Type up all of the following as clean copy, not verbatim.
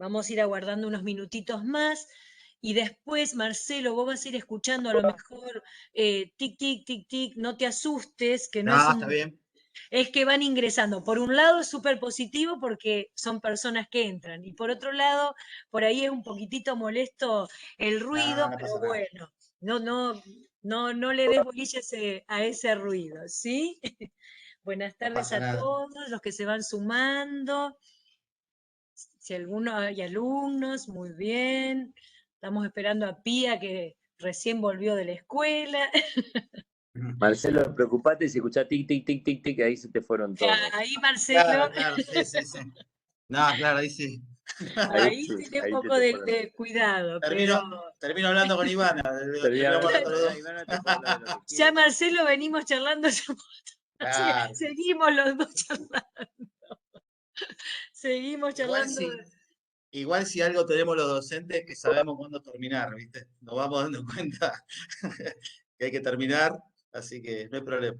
Vamos a ir aguardando unos minutitos más. Y después, Marcelo, vos vas a ir escuchando a lo mejor tic, tic, tic, tic, no te asustes, que no es No, está un, bien. es que van ingresando. Por un lado es súper positivo porque son personas que entran, y por otro lado, por ahí es un poquitito molesto el No, ruido, no pero pasa nada. bueno, no le des bolilla a ese ruido, ¿sí? Buenas No tardes pasa a nada. todos los que se van sumando. Si alguno hay alumnos, muy bien. Estamos esperando a Pía, que recién volvió de la escuela. Marcelo, preocupate si escuchás tic, tic, tic, tic, tic, ahí se te fueron todos. Ahí Marcelo, Claro, claro, sí, sí, sí. No, claro, ahí sí. ahí tiene un Ahí se poco te de, fueron. de cuidado, pero termino hablando con Ivana. Terminamos Terminaba, hablando los dos. Ivana te puede hablar de lo que ya quiera. Marcelo venimos charlando, Claro. seguimos los dos charlando, seguimos Igual charlando. sí. Igual si algo tenemos los docentes que sabemos cuándo terminar, ¿viste? Nos vamos dando cuenta que hay que terminar, así que no hay problema.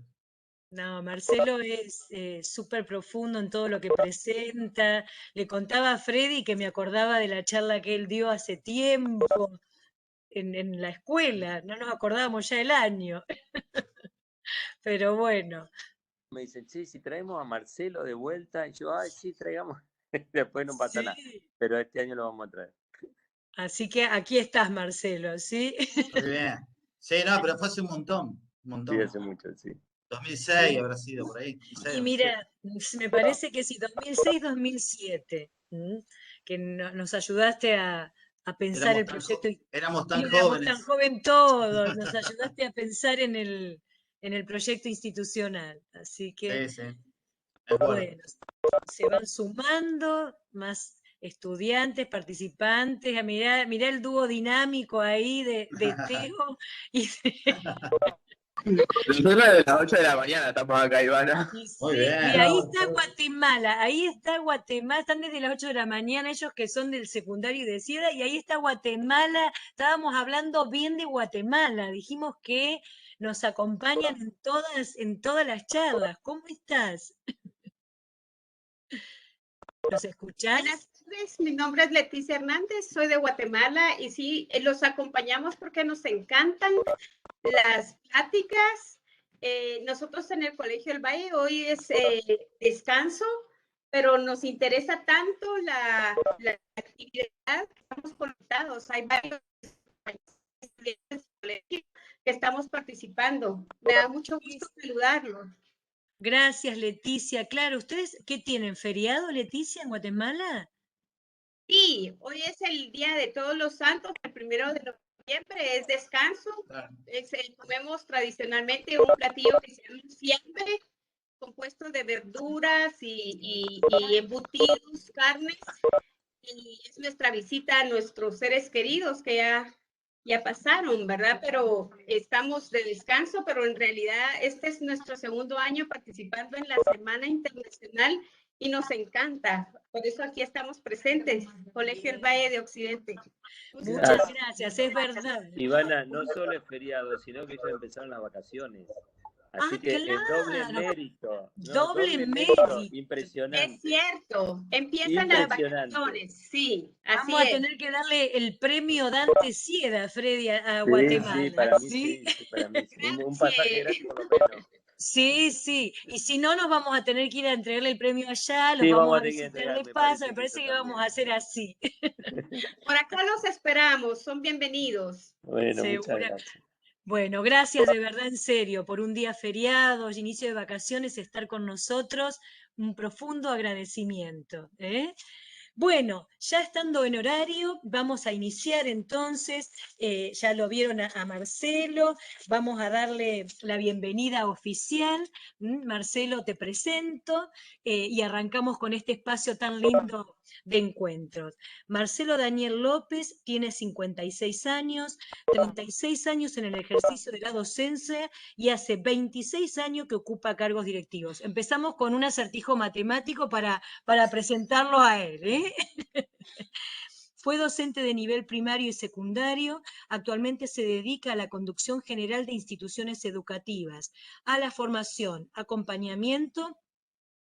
No, Marcelo es súper profundo en todo lo que presenta. Le contaba a Freddy que me acordaba de la charla que él dio hace tiempo en la escuela, no nos acordábamos ya el año, pero bueno. Me dicen, sí, si traemos a Marcelo de vuelta, y yo, ay, sí, traigamos. Después no pasa nada. Sí, Pero este año lo vamos a traer. así que aquí estás, Marcelo, ¿sí? Muy bien. Sí, no, pero fue hace un Sí, montón. hace mucho, sí. 2006 Sí. habrá sido por ahí, 2006, Y 2007. mira, me parece que sí, 2006-2007, que nos ayudaste a pensar el proyecto, Éramos y tan éramos tan jóvenes. joven todos, nos ayudaste a pensar en el proyecto institucional. Así que, Sí, sí, me acuerdo. bueno, se van sumando más estudiantes, participantes. Mirá el dúo dinámico ahí de Teo y de, Nosotros de las 8 de la mañana estamos acá, Ivana. y Muy sí, y bien. ahí está Guatemala, están desde las 8 de la mañana ellos que son del secundario y de Ciudad, y ahí está Guatemala. Estábamos hablando bien de Guatemala, dijimos que nos acompañan en todas las charlas. ¿Cómo estás? ¿Los escuchás? Buenas tardes, mi nombre es Leticia Hernández, soy de Guatemala y sí, los acompañamos porque nos encantan las pláticas. Nosotros en el Colegio del Valle hoy es descanso, pero nos interesa tanto la actividad que estamos conectados. Hay varios estudiantes del colegio que estamos participando. Me da mucho gusto saludarlos. Gracias, Leticia. Claro, ¿ustedes qué tienen? ¿Feriado, Leticia, en Guatemala? Sí, hoy es el Día de Todos los Santos, el 1 de noviembre es descanso. Claro. Comemos tradicionalmente un platillo que se llama siempre, compuesto de verduras y embutidos, carnes, y es nuestra visita a nuestros seres queridos que ya pasaron, ¿verdad? Pero estamos de descanso, pero en realidad este es nuestro segundo año participando en la Semana Internacional y nos encanta. Por eso aquí estamos presentes, Colegio El Valle de Occidente. Muchas gracias, es verdad. Ivana, no solo es feriado, sino que ya empezaron las vacaciones. Así Ah, que es doble claro, mérito, ¿no? doble Doble mérito, mérito. Es impresionante. cierto, empiezan las Impresionante. vacaciones, sí, Vamos así a es. tener que darle el premio Dante Sieda, Freddy, a Sí, sí, Guatemala, para mí ¿sí? sí, sí, para mí sí. Un pasaje Gracias. gratis por lo menos. Sí, sí. Y si no, nos vamos a tener que ir a entregarle el premio allá, los Sí, vamos vamos a a tener que visitar entregar, de me paso, me parece que eso parece que vamos a también. hacer así. Por acá los esperamos, son bienvenidos. Bueno, muchas Segura. gracias. Bueno, gracias de verdad, en serio, por un día feriado, inicio de vacaciones, estar con nosotros. Un profundo agradecimiento, ¿eh? Bueno, ya estando en horario, vamos a iniciar entonces. Ya lo vieron a Marcelo, vamos a darle la bienvenida oficial. Marcelo, te presento, y arrancamos con este espacio tan lindo de encuentros. Marcelo Daniel López tiene 56 años, 36 años en el ejercicio de la docencia y hace 26 años que ocupa cargos directivos. Empezamos con un acertijo matemático para presentarlo a él, ¿eh? Fue docente de nivel primario y secundario, actualmente se dedica a la conducción general de instituciones educativas, a la formación, acompañamiento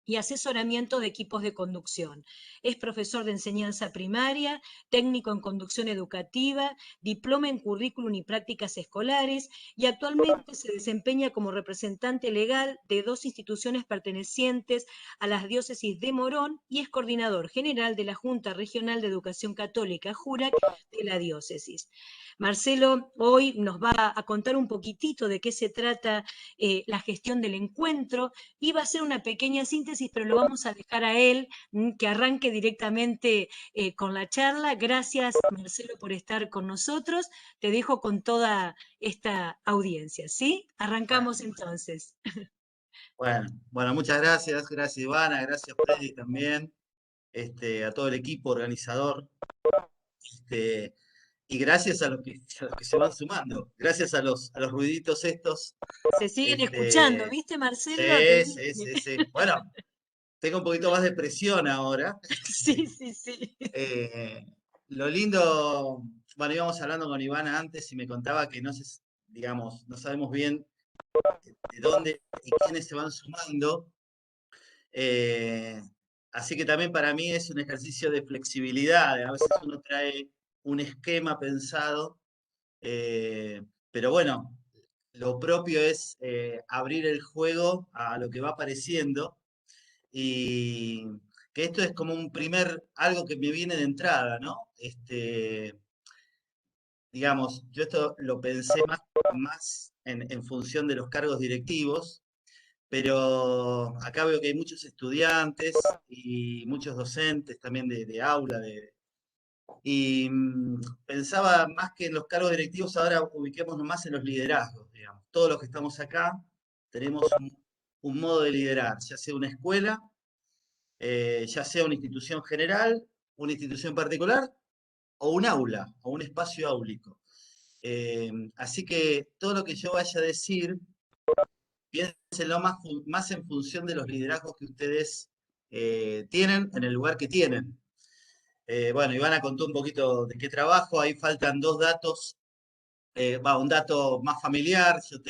y asesoramiento de equipos de conducción. Es profesor de enseñanza primaria, técnico en conducción educativa, diploma en currículum y prácticas escolares, y actualmente se desempeña como representante legal de 2 instituciones pertenecientes a las diócesis de Morón y es coordinador general de la Junta Regional de Educación Católica, JURAC, de la diócesis. Marcelo hoy nos va a contar un poquitito de qué se trata la gestión del encuentro, y va a hacer una pequeña síntesis, pero lo vamos a dejar a él que arranque directamente con la charla. Gracias, Marcelo, por estar con nosotros. Te dejo con toda esta audiencia, ¿sí? Arrancamos entonces. Bueno, muchas gracias. Gracias, Ivana. Gracias, Freddy, también. A todo el equipo organizador. Y gracias a los que se van sumando. Gracias a los ruiditos estos. Se siguen escuchando, ¿viste, Marcelo? Sí. Bueno, tengo un poquito más de presión ahora. Sí. Lo lindo, bueno, íbamos hablando con Ivana antes y me contaba que no sabemos bien de dónde y quiénes se van sumando. Así que también para mí es un ejercicio de flexibilidad. A veces uno trae un esquema pensado, pero bueno, lo propio es abrir el juego a lo que va apareciendo, y que esto es como algo que me viene de entrada, ¿no? Digamos, yo esto lo pensé más en función de los cargos directivos, pero acá veo que hay muchos estudiantes y muchos docentes también de aula, y pensaba más que en los cargos directivos, ahora ubiquémonos más en los liderazgos, digamos. Todos los que estamos acá tenemos un modo de liderar, ya sea una escuela, ya sea una institución general, una institución particular, o un aula, o un espacio áulico. Así que todo lo que yo vaya a decir, piénsenlo más en función de los liderazgos que ustedes tienen en el lugar que tienen. Bueno, Ivana contó un poquito de qué trabajo, ahí faltan 2 datos. Un dato más familiar, yo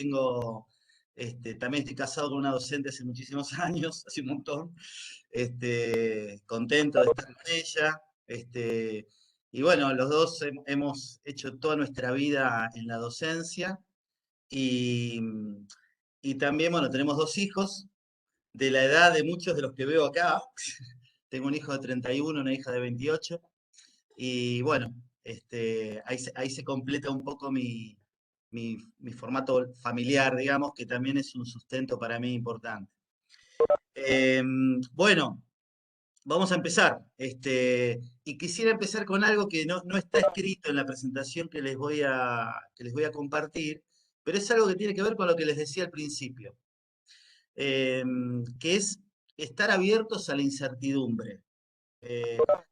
también estoy casado con una docente hace muchísimos años, hace un montón, contento de estar con ella, y bueno, los dos hemos hecho toda nuestra vida en la docencia, y, y también, bueno, tenemos 2 hijos, de la edad de muchos de los que veo acá. Tengo un hijo de 31, una hija de 28, y bueno, ahí se completa un poco mi formato familiar, digamos, que también es un sustento para mí importante. Bueno, vamos a empezar. Y quisiera empezar con algo que no está escrito en la presentación que les voy a compartir, pero es algo que tiene que ver con lo que les decía al principio, que es estar abiertos a la incertidumbre.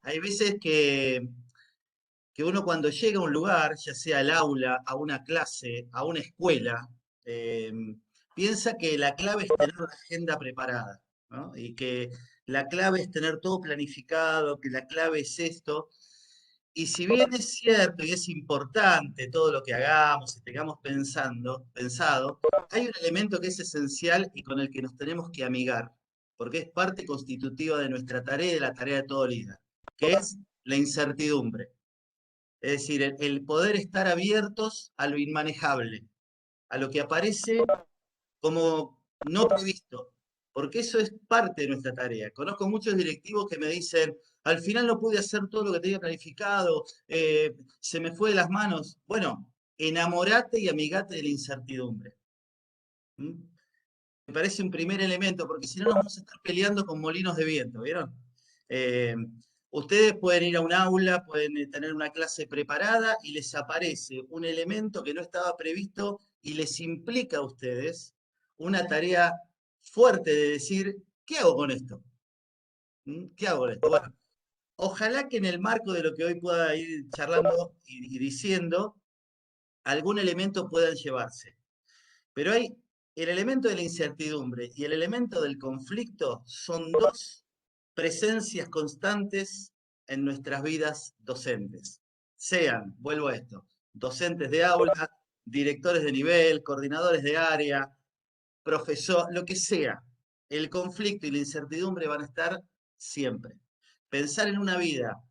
Hay veces que uno cuando llega a un lugar, ya sea al aula, a una clase, a una escuela, piensa que la clave es tener una agenda preparada, ¿no? Y que la clave es tener todo planificado, que la clave es esto. Y si bien es cierto y es importante todo lo que hagamos y tengamos pensado, hay un elemento que es esencial y con el que nos tenemos que amigar, porque es parte constitutiva de nuestra tarea y de la tarea de todo líder, que es la incertidumbre. Es decir, el poder estar abiertos a lo inmanejable, a lo que aparece como no previsto, porque eso es parte de nuestra tarea. Conozco muchos directivos que me dicen, al final no pude hacer todo lo que tenía planificado, se me fue de las manos. Bueno, enamorate y amigate de la incertidumbre. ¿Mm? Me parece un primer elemento, porque si no nos vamos a estar peleando con molinos de viento, ¿vieron? Ustedes pueden ir a un aula, pueden tener una clase preparada y les aparece un elemento que no estaba previsto y les implica a ustedes una tarea fuerte de decir, ¿qué hago con esto? ¿Qué hago con esto? Bueno, ojalá que en el marco de lo que hoy pueda ir charlando y diciendo, algún elemento puedan llevarse. Pero hay el elemento de la incertidumbre y el elemento del conflicto son 2 presencias constantes en nuestras vidas docentes. Sean, vuelvo a esto, docentes de aula, directores de nivel, coordinadores de área, profesor, lo que sea. el conflicto y la incertidumbre van a estar siempre. Pensar en una vida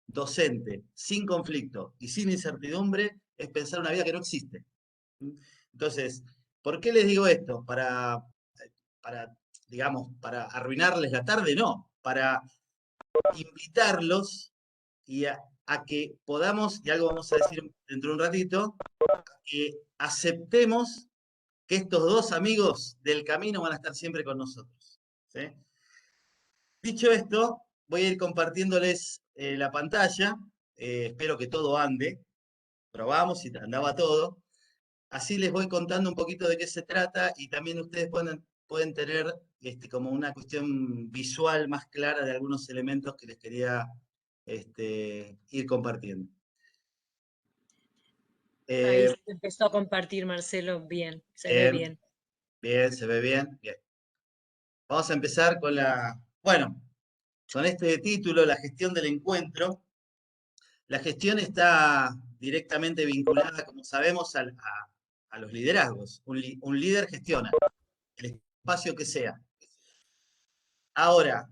docente sin conflicto y sin incertidumbre es pensar una vida que no existe. Entonces, ¿por qué les digo esto? Para, digamos, para arruinarles la tarde, no, para invitarlos y a que podamos, y algo vamos a decir dentro de un ratito, que aceptemos que estos dos amigos del camino van a estar siempre con nosotros. ¿Sí? Dicho esto, voy a ir compartiéndoles la pantalla. Espero que todo ande. Probamos si andaba todo. Así les voy contando un poquito de qué se trata y también ustedes pueden tener como una cuestión visual más clara de algunos elementos que les quería ir compartiendo. Ahí se empezó a compartir, Marcelo, bien, se ve bien. Bien, se ve bien. Bien. Vamos a empezar con con este título, La gestión del encuentro. La gestión está directamente vinculada, como sabemos, a los liderazgos. Un líder gestiona el espacio que sea. Ahora,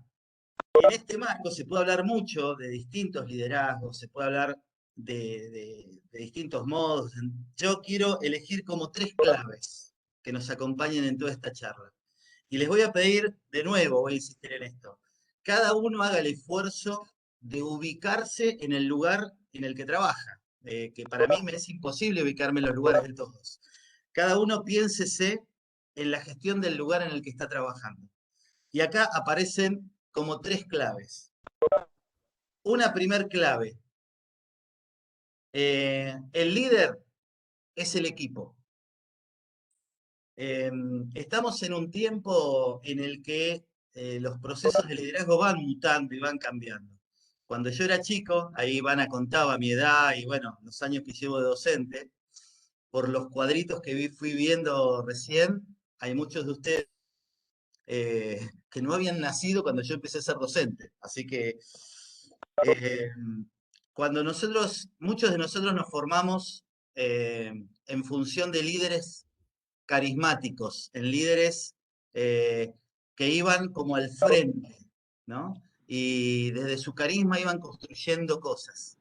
en este marco se puede hablar mucho de distintos liderazgos, se puede hablar de distintos modos. Yo quiero elegir como 3 claves que nos acompañen en toda esta charla. Y les voy a pedir, de nuevo, voy a insistir en esto, cada uno haga el esfuerzo de ubicarse en el lugar en el que trabaja, que para mí me es imposible ubicarme en los lugares de todos. Cada uno piénsese en la gestión del lugar en el que está trabajando. Y acá aparecen como 3 claves. Una primer clave. El líder es el equipo. Estamos en un tiempo en el que los procesos de liderazgo van mutando y van cambiando. Cuando yo era chico, ahí Ivana contaba mi edad y bueno, los años que llevo de docente, por los cuadritos que fui viendo recién, hay muchos de ustedes que no habían nacido cuando yo empecé a ser docente. Así que cuando muchos de nosotros nos formamos en función de líderes carismáticos, en líderes que iban como al frente, ¿no? Y desde su carisma iban construyendo cosas.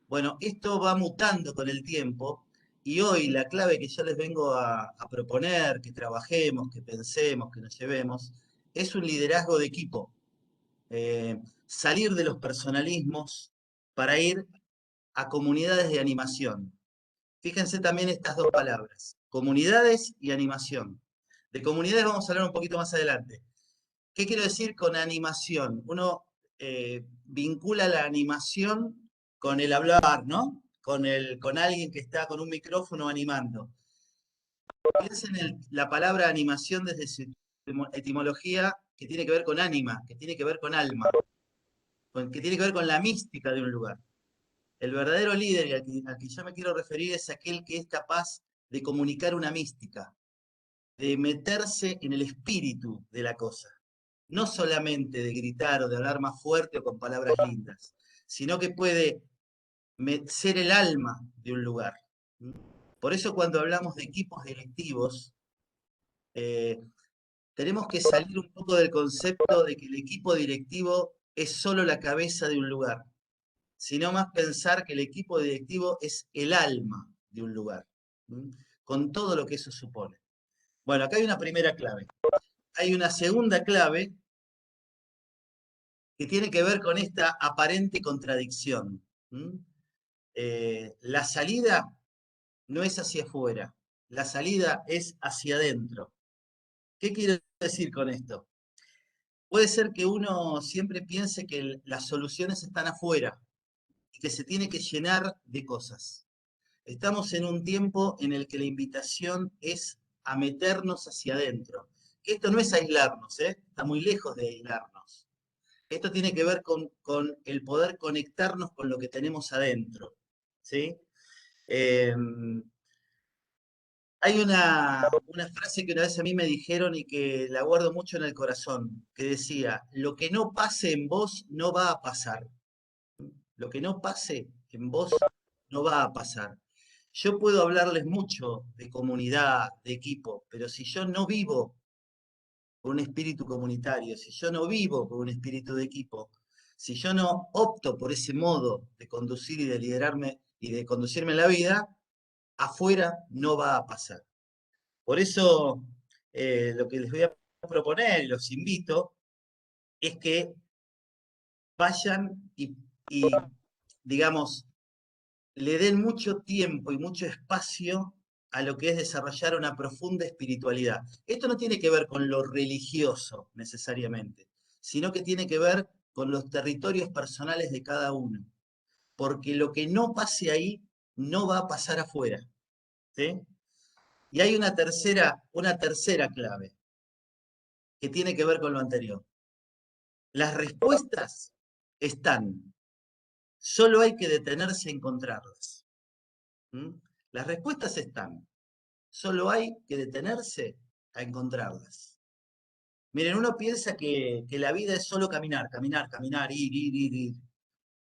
Bueno, esto va mutando con el tiempo y hoy la clave que yo les vengo a proponer, que trabajemos, que pensemos, que nos llevemos, es un liderazgo de equipo. Salir de los personalismos para ir a comunidades de animación. Fíjense también estas 2 palabras, comunidades y animación. De comunidades vamos a hablar un poquito más adelante. ¿Qué quiero decir con animación? Uno vincula la animación con el hablar, ¿no? Con alguien que está con un micrófono animando. Piensen en la palabra animación desde su etimología que tiene que ver con ánima, que tiene que ver con alma, que tiene que ver con la mística de un lugar. El verdadero líder y al que yo me quiero referir es aquel que es capaz de comunicar una mística, de meterse en el espíritu de la cosa. No solamente de gritar o de hablar más fuerte o con palabras lindas, sino que puede ser el alma de un lugar. Por eso cuando hablamos de equipos directivos, tenemos que salir un poco del concepto de que el equipo directivo es solo la cabeza de un lugar, sino más pensar que el equipo directivo es el alma de un lugar, con todo lo que eso supone. Bueno, acá hay una primera clave. Hay una segunda clave que tiene que ver con esta aparente contradicción. La salida no es hacia afuera, la salida es hacia adentro. ¿Qué quiero decir con esto? Puede ser que uno siempre piense que las soluciones están afuera y que se tiene que llenar de cosas. Estamos en un tiempo en el que la invitación es a meternos hacia adentro. Que esto no es aislarnos, está muy lejos de aislarnos. Esto tiene que ver con el poder conectarnos con lo que tenemos adentro. ¿Sí? Hay una frase que una vez a mí me dijeron y que la guardo mucho en el corazón, que decía, lo que no pase en vos no va a pasar. Lo que no pase en vos no va a pasar. Yo puedo hablarles mucho de comunidad, de equipo, pero si yo no vivo por un espíritu comunitario, si yo no vivo por un espíritu de equipo, si yo no opto por ese modo de conducir y de liderarme y de conducirme en la vida, afuera no va a pasar. Por eso, lo que les voy a proponer y los invito es que vayan y, digamos, le den mucho tiempo y mucho espacio a lo que es desarrollar una profunda espiritualidad. Esto no tiene que ver con lo religioso necesariamente, sino que tiene que ver con los territorios personales de cada uno. Porque lo que no pase ahí no va a pasar afuera. ¿Sí? Y hay una tercera clave que tiene que ver con lo anterior. Las respuestas están, solo hay que detenerse a encontrarlas. ¿Mm? Las respuestas están, solo hay que detenerse a encontrarlas. Miren, uno piensa que la vida es solo caminar, caminar, caminar, ir.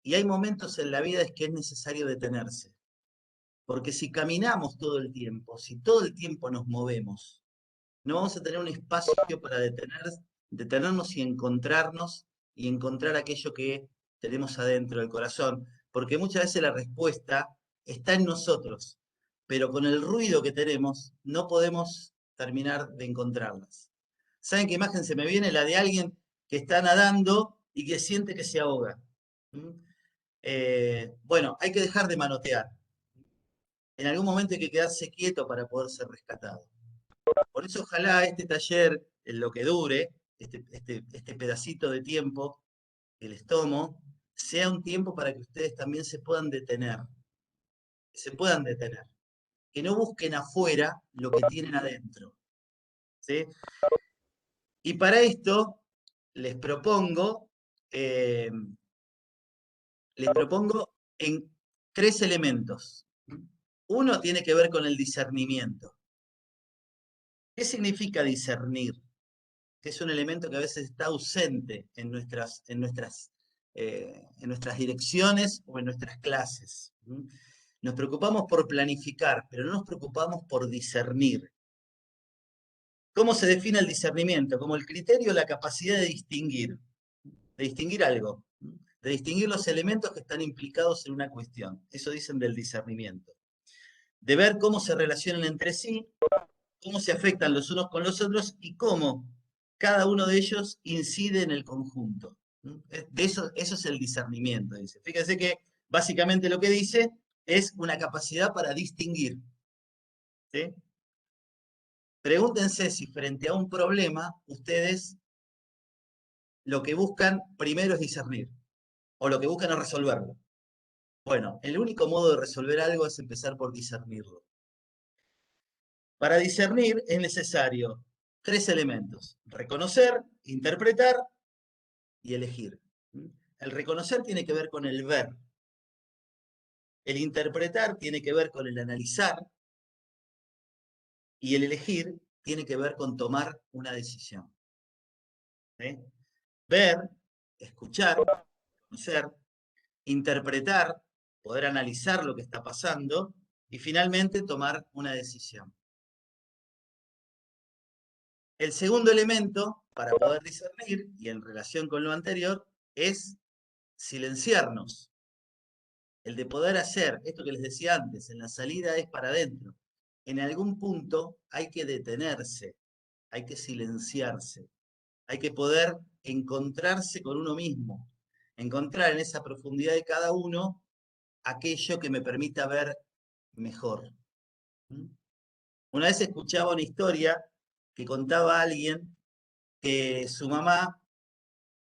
Y hay momentos en la vida en que es necesario detenerse. Porque si caminamos todo el tiempo, si todo el tiempo nos movemos, no vamos a tener un espacio para detenernos y encontrar aquello que tenemos adentro del corazón. Porque muchas veces la respuesta está en nosotros, pero con el ruido que tenemos no podemos terminar de encontrarlas. ¿Saben qué imagen se me viene? La de alguien que está nadando y que siente que se ahoga. ¿Mm? Bueno, hay que dejar de manotear. En algún momento hay que quedarse quieto para poder ser rescatado. Por eso ojalá este taller, en lo que dure, este pedacito de tiempo que les tomo, sea un tiempo para que ustedes también se puedan detener. Que no busquen afuera lo que tienen adentro. ¿Sí? Y para esto les propongo en 3 elementos. Uno tiene que ver con el discernimiento. ¿Qué significa discernir? Que es un elemento que a veces está ausente en nuestras direcciones o en nuestras clases. Nos preocupamos por planificar, pero no nos preocupamos por discernir. ¿Cómo se define el discernimiento? Como el criterio, la capacidad de distinguir algo, de distinguir los elementos que están implicados en una cuestión. Eso dicen del discernimiento. De ver cómo se relacionan entre sí, cómo se afectan los unos con los otros y cómo cada uno de ellos incide en el conjunto. Eso es el discernimiento, dice. Fíjense que básicamente lo que dice es una capacidad para distinguir. ¿Sí? Pregúntense si frente a un problema ustedes lo que buscan primero es discernir o lo que buscan es resolverlo. Bueno, el único modo de resolver algo es empezar por discernirlo. Para discernir es necesario 3 elementos: reconocer, interpretar y elegir. El reconocer tiene que ver con el ver. El interpretar tiene que ver con el analizar. Y el elegir tiene que ver con tomar una decisión. ¿Sí? Ver, escuchar, conocer, interpretar, poder analizar lo que está pasando y finalmente tomar una decisión. El segundo elemento para poder discernir, y en relación con lo anterior, es silenciarnos. El de poder hacer esto que les decía antes, en la salida es para adentro. En algún punto hay que detenerse, hay que silenciarse, hay que poder encontrarse con uno mismo, encontrar en esa profundidad de cada uno aquello que me permita ver mejor. Una vez escuchaba una historia que contaba alguien que su mamá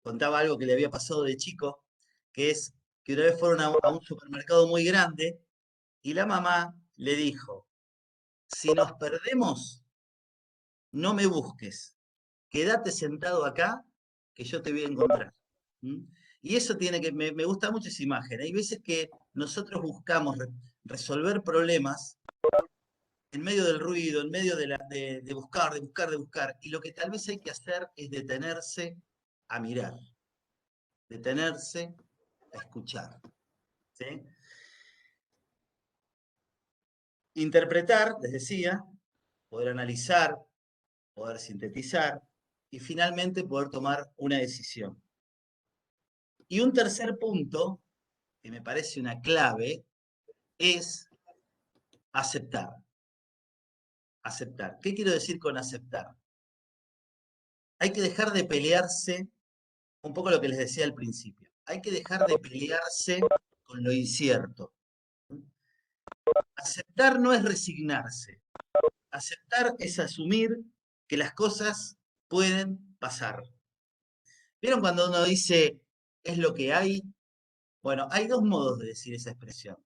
contaba algo que le había pasado de chico, que es que una vez fueron a un supermercado muy grande y la mamá le dijo: si nos perdemos, no me busques, quédate sentado acá que yo te voy a encontrar. Y eso tiene que, me gusta mucho esa imagen. Hay veces que nosotros buscamos resolver problemas en medio del ruido, en medio de buscar, y lo que tal vez hay que hacer es detenerse a mirar, detenerse a escuchar. ¿Sí? Interpretar, les decía, poder analizar, poder sintetizar, y finalmente poder tomar una decisión. Y un tercer punto, que me parece una clave, es aceptar. Aceptar. ¿Qué quiero decir con aceptar? Hay que dejar de pelearse, un poco lo que les decía al principio, hay que dejar de pelearse con lo incierto. Aceptar no es resignarse. Aceptar es asumir que las cosas pueden pasar. ¿Vieron cuando uno dice, es lo que hay? Bueno, hay dos modos de decir esa expresión.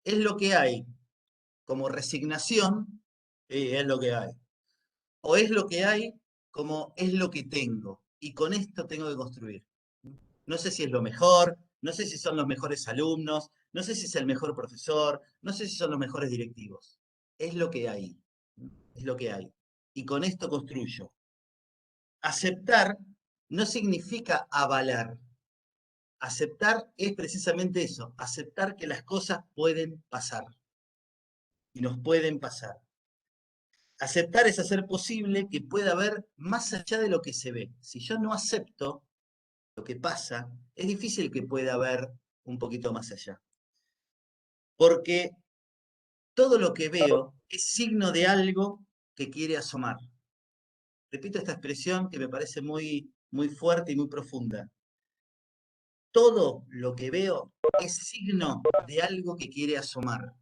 Es lo que hay como resignación, es lo que hay. O es lo que hay como es lo que tengo, y con esto tengo que construir. No sé si es lo mejor, no sé si son los mejores alumnos, no sé si es el mejor profesor, no sé si son los mejores directivos. Es lo que hay, es lo que hay. Y con esto construyo. Aceptar no significa avalar. Aceptar es precisamente eso, aceptar que las cosas pueden pasar y nos pueden pasar. Aceptar es hacer posible que pueda haber más allá de lo que se ve. Si yo no acepto lo que pasa, es difícil que pueda haber un poquito más allá. Porque todo lo que veo es signo de algo que quiere asomar. Repito esta expresión que me parece muy, muy fuerte y muy profunda. Todo lo que veo es signo de algo que quiere asomar.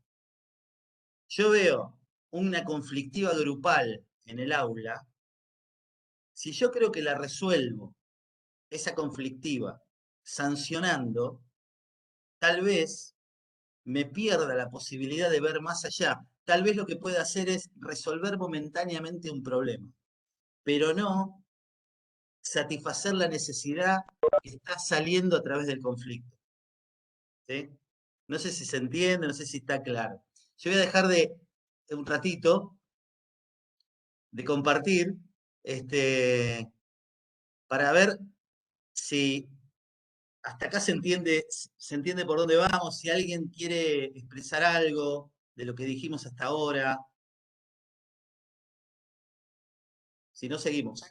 Yo veo una conflictiva grupal en el aula. Si yo creo que la resuelvo, esa conflictiva, sancionando, tal vez me pierda la posibilidad de ver más allá. Tal vez lo que pueda hacer es resolver momentáneamente un problema, pero no satisfacer la necesidad que está saliendo a través del conflicto. ¿Sí? No sé si se entiende, no sé si está claro. Yo voy a dejar de un ratito de compartir para ver si hasta acá se entiende por dónde vamos, si alguien quiere expresar algo de lo que dijimos hasta ahora. Si no, seguimos.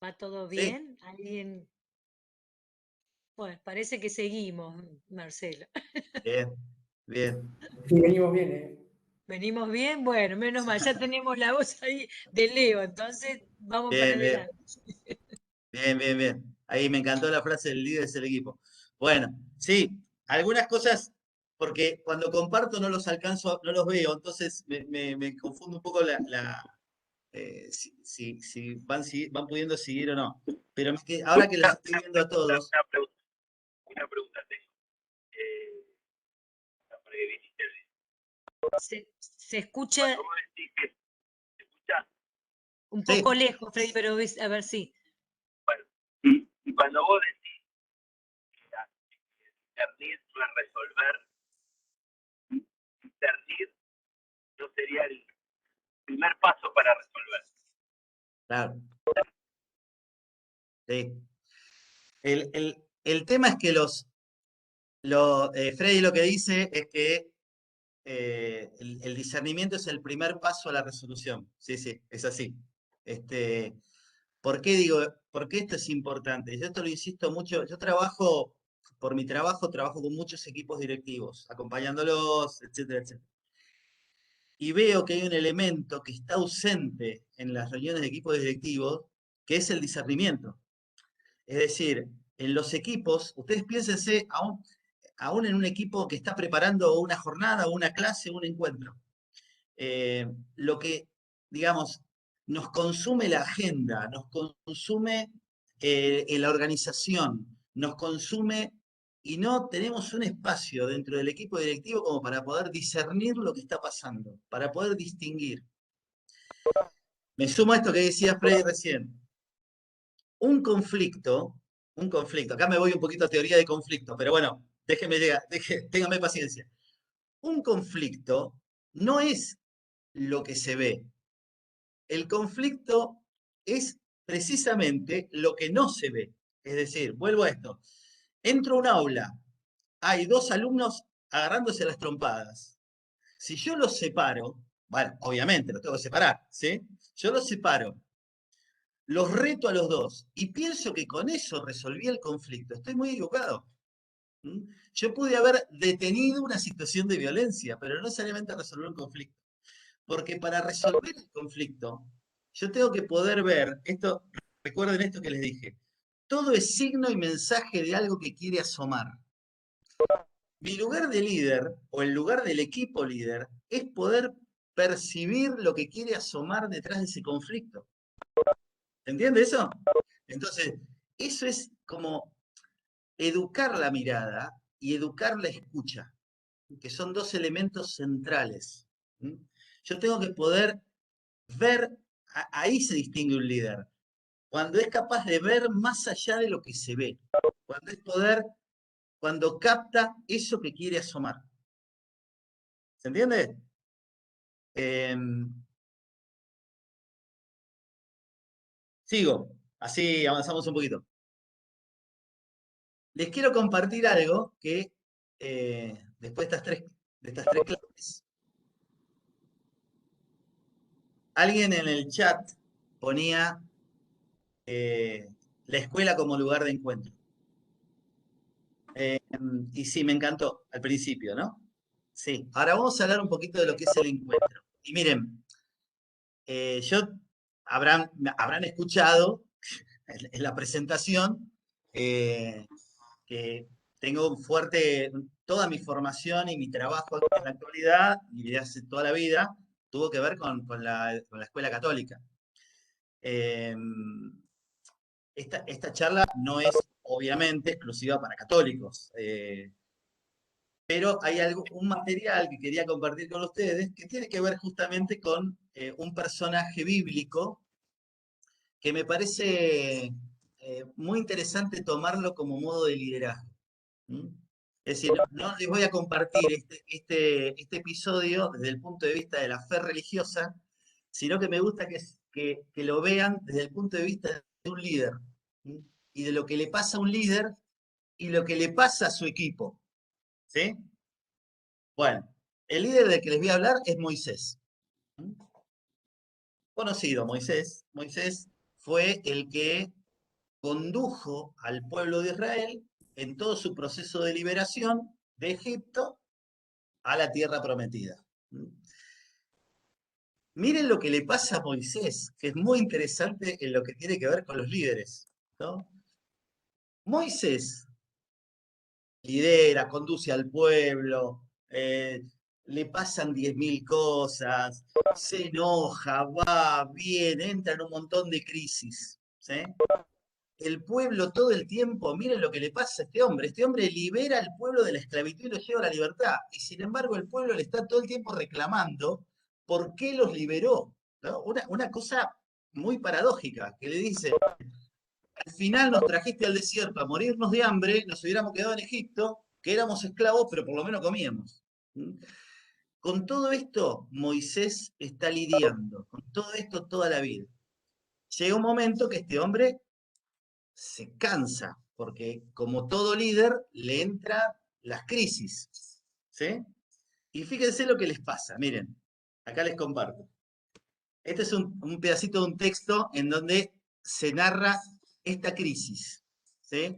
¿Va todo ¿Sí? bien? ¿Alguien? Pues parece que seguimos, Marcelo. Bien, bien. Sí, venimos bien, ¿eh? ¿Venimos bien? Bueno, menos mal, ya tenemos la voz ahí de Leo, entonces vamos para Bien, bien, adelante. bien, bien, bien. Ahí me encantó la frase del líder del equipo. Bueno, sí, algunas cosas, porque cuando comparto no los alcanzo, no los veo, entonces me confundo un poco si van pudiendo seguir o no. Pero ahora que los estoy viendo a todos, Una pregunta tengo. Para que viniste, Se escucha cuando vos decís que se escucha, un sí, poco lejos, Freddy, pero a ver si. bueno, y cuando vos decís que discernir no es resolver, discernir no sería el primer paso para resolver. claro, sí. El tema es que Freddy lo que dice es que el discernimiento es el primer paso a la resolución. Sí, sí, es así. ¿Por qué digo, por qué esto es importante? Yo esto lo insisto mucho, por mi trabajo, trabajo con muchos equipos directivos, acompañándolos, etcétera, etcétera. Y veo que hay un elemento que está ausente en las reuniones de equipos directivos, que es el discernimiento. Es decir, en los equipos, ustedes piénsense aún en un equipo que está preparando una jornada, una clase, un encuentro. Lo que, digamos, nos consume la agenda, nos consume la organización, nos consume y no tenemos un espacio dentro del equipo directivo como para poder discernir lo que está pasando, para poder distinguir. Me sumo a esto que decía Freddy recién. Un conflicto, acá me voy un poquito a teoría de conflicto, pero bueno, téngame paciencia. Un conflicto no es lo que se ve. El conflicto es precisamente lo que no se ve. Es decir, vuelvo a esto. Entro a un aula, hay dos alumnos agarrándose las trompadas. Si yo los separo, bueno, obviamente los tengo que separar, ¿sí? Yo los separo. los reto a los dos y pienso que con eso resolví el conflicto. Estoy muy equivocado. ¿Mm? Yo pude haber detenido una situación de violencia, pero no necesariamente resolver un conflicto. Porque para resolver el conflicto, yo tengo que poder ver, esto, recuerden esto que les dije, todo es signo y mensaje de algo que quiere asomar. Mi lugar de líder, o el lugar del equipo líder, es poder percibir lo que quiere asomar detrás de ese conflicto. ¿Entiende eso? Entonces, eso es como educar la mirada y educar la escucha, que son dos elementos centrales. ¿Mm? Yo tengo que poder ver, ahí se distingue un líder, cuando es capaz de ver más allá de lo que se ve, cuando es poder, cuando capta eso que quiere asomar. ¿Se entiende? Sigo, así avanzamos un poquito. Les quiero compartir algo que después de estas tres clases, alguien en el chat ponía la escuela como lugar de encuentro. Y sí, me encantó al principio, ¿no? Sí, ahora vamos a hablar un poquito de lo que es el encuentro. Y miren, habrán escuchado en la presentación que tengo toda mi formación y mi trabajo en la actualidad, y desde hace toda la vida, tuvo que ver con la escuela católica. Esta charla no es obviamente exclusiva para católicos, pero hay un material que quería compartir con ustedes que tiene que ver justamente con un personaje bíblico que me parece muy interesante tomarlo como modo de liderazgo. ¿Mm? Es decir, no les voy a compartir este episodio desde el punto de vista de la fe religiosa, sino que me gusta que lo vean desde el punto de vista de un líder. ¿Mm? Y de lo que le pasa a un líder y lo que le pasa a su equipo. ¿Sí? Bueno, el líder del que les voy a hablar es Moisés. ¿Mm? Conocido Moisés. Moisés fue el que condujo al pueblo de Israel en todo su proceso de liberación de Egipto a la tierra prometida. Miren lo que le pasa a Moisés, que es muy interesante en lo que tiene que ver con los líderes, ¿no? Moisés lidera, conduce al pueblo, le pasan 10.000 cosas, se enoja, va, viene, entra en un montón de crisis. ¿Sí? El pueblo todo el tiempo, miren lo que le pasa a este hombre libera al pueblo de la esclavitud y lo lleva a la libertad. Y sin embargo el pueblo le está todo el tiempo reclamando por qué los liberó. ¿No? Una cosa muy paradójica, que le dice, al final nos trajiste al desierto a morirnos de hambre, nos hubiéramos quedado en Egipto, que éramos esclavos, pero por lo menos comíamos. ¿Mm? Con todo esto, Moisés está lidiando, con todo esto toda la vida. Llega un momento que este hombre se cansa, porque como todo líder le entran las crisis. ¿Sí? Y fíjense lo que les pasa, miren, acá les comparto. Este es un pedacito de un texto en donde se narra esta crisis. ¿Sí?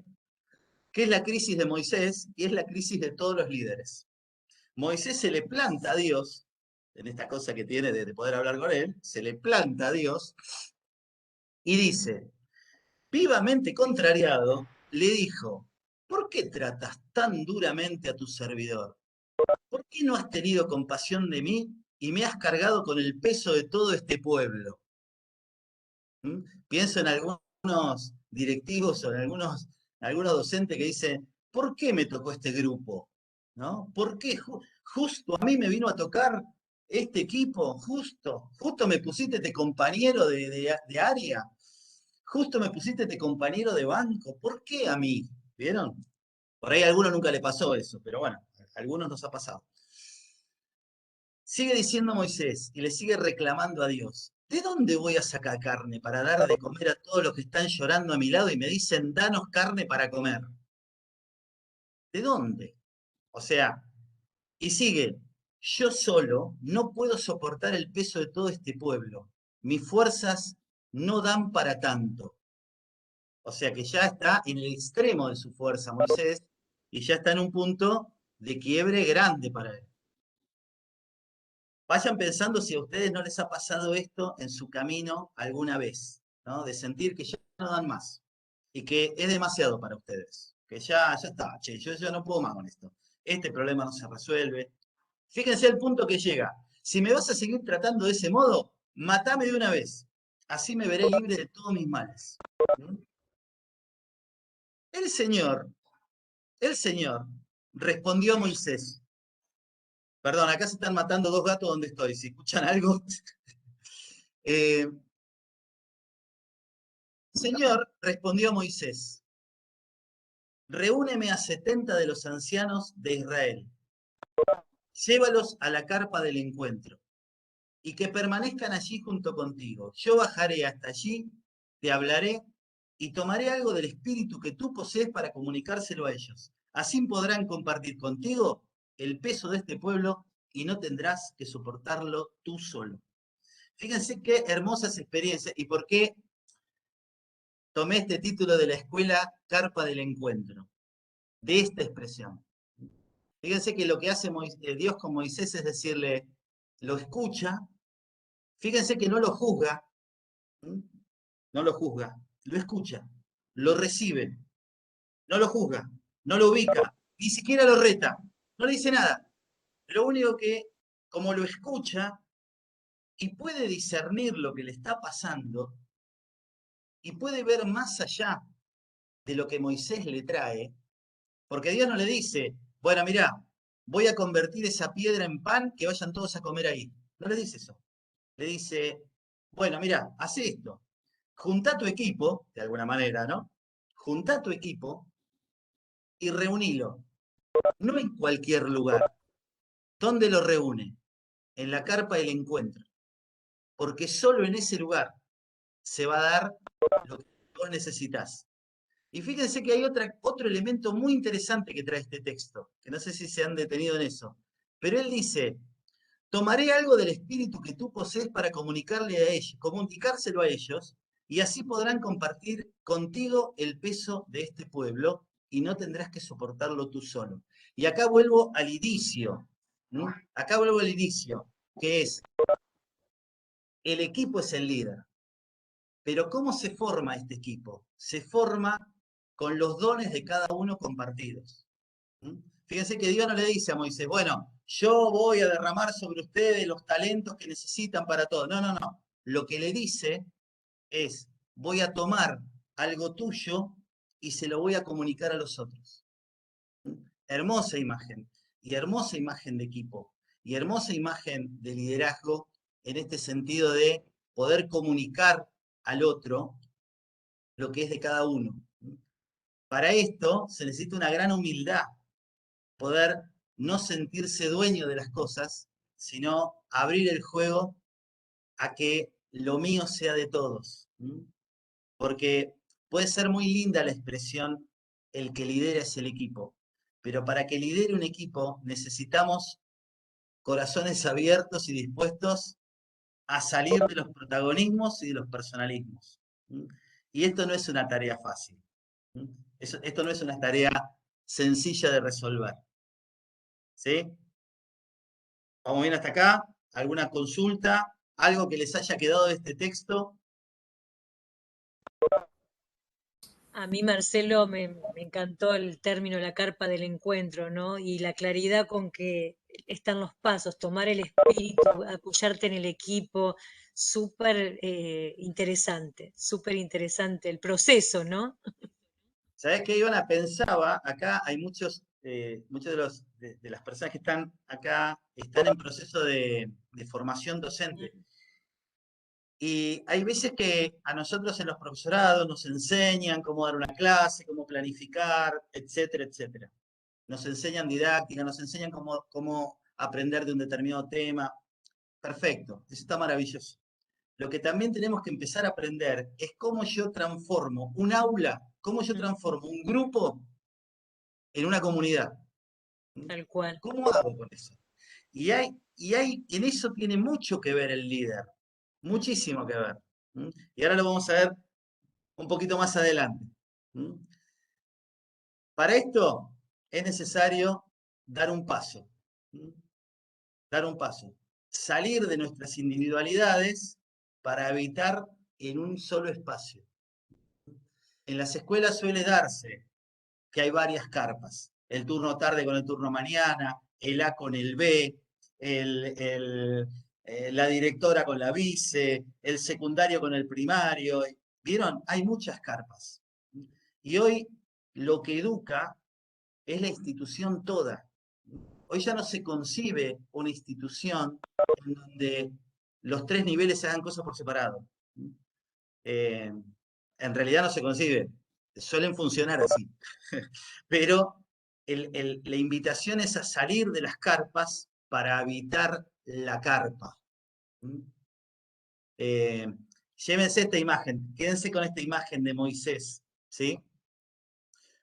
¿Qué es la crisis de Moisés? Y es la crisis de todos los líderes. Moisés se le planta a Dios, en esta cosa que tiene de poder hablar con él, se le planta a Dios y dice, vivamente contrariado, le dijo, ¿por qué tratas tan duramente a tu servidor? ¿Por qué no has tenido compasión de mí y me has cargado con el peso de todo este pueblo? ¿Mm? Pienso en algunos directivos o en algunos docentes que dicen, ¿por qué me tocó este grupo? ¿No? ¿Por qué justo a mí me vino a tocar este equipo? Justo me pusiste este compañero de área, justo me pusiste este compañero de banco, ¿por qué a mí? ¿Vieron? Por ahí a algunos nunca le pasó eso, pero bueno, a algunos nos ha pasado. Sigue diciendo Moisés y le sigue reclamando a Dios. ¿De dónde voy a sacar carne para dar de comer a todos los que están llorando a mi lado y me dicen, danos carne para comer? ¿De dónde? O sea, y sigue, yo solo no puedo soportar el peso de todo este pueblo. Mis fuerzas no dan para tanto. O sea que ya está en el extremo de su fuerza Moisés y ya está en un punto de quiebre grande para él. Vayan pensando si a ustedes no les ha pasado esto en su camino alguna vez, ¿no? De sentir que ya no dan más y que es demasiado para ustedes, que ya está, che, yo no puedo más con esto. Este problema no se resuelve. Fíjense el punto que llega. Si me vas a seguir tratando de ese modo, matame de una vez. Así me veré libre de todos mis males. ¿Mm? El Señor respondió a Moisés. Perdón, acá se están matando dos gatos donde estoy. Si escuchan algo. El Señor respondió a Moisés. Reúneme a 70 de los ancianos de Israel. Llévalos a la carpa del encuentro y que permanezcan allí junto contigo. Yo bajaré hasta allí, te hablaré y tomaré algo del espíritu que tú posees para comunicárselo a ellos. Así podrán compartir contigo el peso de este pueblo y no tendrás que soportarlo tú solo. Fíjense qué hermosas experiencias y por qué tomé este título de la escuela Carpa del Encuentro, de esta expresión. Fíjense que lo que hace Dios con Moisés es decirle, lo escucha, fíjense que no lo juzga, no lo juzga, lo escucha, lo recibe, no lo juzga, no lo ubica, ni siquiera lo reta, no le dice nada. Lo único que, como lo escucha y puede discernir lo que le está pasando y puede ver más allá de lo que Moisés le trae, porque Dios no le dice, bueno, mirá, voy a convertir esa piedra en pan, que vayan todos a comer ahí. No le dice eso. Le dice, bueno, mirá, haz esto. Juntá tu equipo, de alguna manera, ¿no? Juntá tu equipo y reunilo. No en cualquier lugar. ¿Dónde lo reúne? En la carpa del encuentro. Porque solo en ese lugar se va a dar lo que vos necesitas. Y fíjense que hay otro elemento muy interesante que trae este texto, que no sé si se han detenido en eso. Pero él dice, tomaré algo del espíritu que tú posees para comunicárselo a ellos, y así podrán compartir contigo el peso de este pueblo, y no tendrás que soportarlo tú solo. Y acá vuelvo al inicio, ¿no? Acá vuelvo al inicio, que es, el equipo es el líder. Pero ¿cómo se forma este equipo? Se forma con los dones de cada uno compartidos. Fíjense que Dios no le dice a Moisés, bueno, yo voy a derramar sobre ustedes los talentos que necesitan para todo. No, no, no. Lo que le dice es, voy a tomar algo tuyo y se lo voy a comunicar a los otros. Hermosa imagen, y hermosa imagen de equipo, y hermosa imagen de liderazgo en este sentido de poder comunicar al otro lo que es de cada uno. Para esto se necesita una gran humildad, poder no sentirse dueño de las cosas, sino abrir el juego a que lo mío sea de todos. Porque puede ser muy linda la expresión, el que lidera es el equipo, pero para que lidere un equipo necesitamos corazones abiertos y dispuestos a salir de los protagonismos y de los personalismos. Y esto no es una tarea fácil. Esto no es una tarea sencilla de resolver. ¿Sí? ¿Vamos bien hasta acá? ¿Alguna consulta? ¿Algo que les haya quedado de este texto? A mí, Marcelo, me encantó el término la carpa del encuentro, ¿no? Y la claridad con que están los pasos, tomar el espíritu, apoyarte en el equipo, súper interesante el proceso, ¿no? ¿Sabés qué, Ivana? Pensaba, acá hay muchos de las personas que están acá, están en proceso de formación docente. Y hay veces que a nosotros en los profesorados nos enseñan cómo dar una clase, cómo planificar, etcétera, etcétera. Nos enseñan didáctica, nos enseñan cómo aprender de un determinado tema. Perfecto, eso está maravilloso. Lo que también tenemos que empezar a aprender es cómo yo transformo un aula, cómo yo transformo un grupo en una comunidad. Tal cual. ¿Cómo hago con eso? Y en eso tiene mucho que ver el líder, muchísimo que ver. ¿Mm? Y ahora lo vamos a ver un poquito más adelante. ¿Mm? Para esto es necesario dar un paso. ¿Mm? Dar un paso. Salir de nuestras individualidades para habitar en un solo espacio. En las escuelas suele darse que hay varias carpas. El turno tarde con el turno mañana, el A con el B, la directora con la vice, el secundario con el primario. ¿Vieron? Hay muchas carpas. Y hoy lo que educa es la institución toda. Hoy ya no se concibe una institución en donde los tres niveles se hagan cosas por separado. Eh, en realidad no se concibe, suelen funcionar así. Pero la invitación es a salir de las carpas para habitar la carpa. ¿Mm? Llévense esta imagen, quédense con esta imagen de Moisés, ¿sí?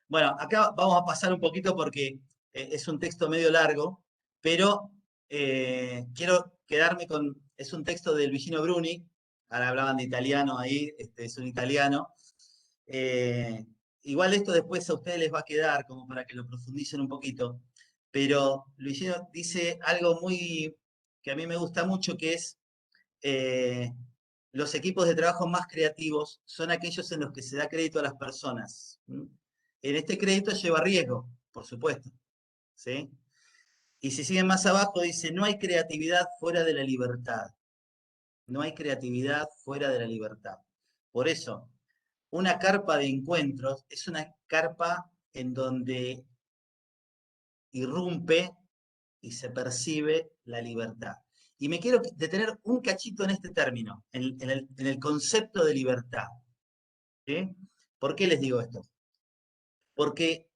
Bueno, acá vamos a pasar un poquito porque es un texto medio largo, pero quiero quedarme con, es un texto de Luigino Bruni, ahora hablaban de italiano ahí, es un italiano. Eh, Igual esto después a ustedes les va a quedar como para que lo profundicen un poquito, pero Luigino dice algo muy que a mí me gusta mucho, que es eh, los equipos de trabajo más creativos son aquellos en los que se da crédito a las personas. ¿Mm? En este crédito lleva riesgo, por supuesto, ¿sí? Y si siguen más abajo, dice, no hay creatividad fuera de la libertad. No hay creatividad fuera de la libertad. Por eso, una carpa de encuentros es una carpa en donde irrumpe y se percibe la libertad. Y me quiero detener un cachito en este término, en el concepto de libertad. ¿Sí? ¿Por qué les digo esto? Porque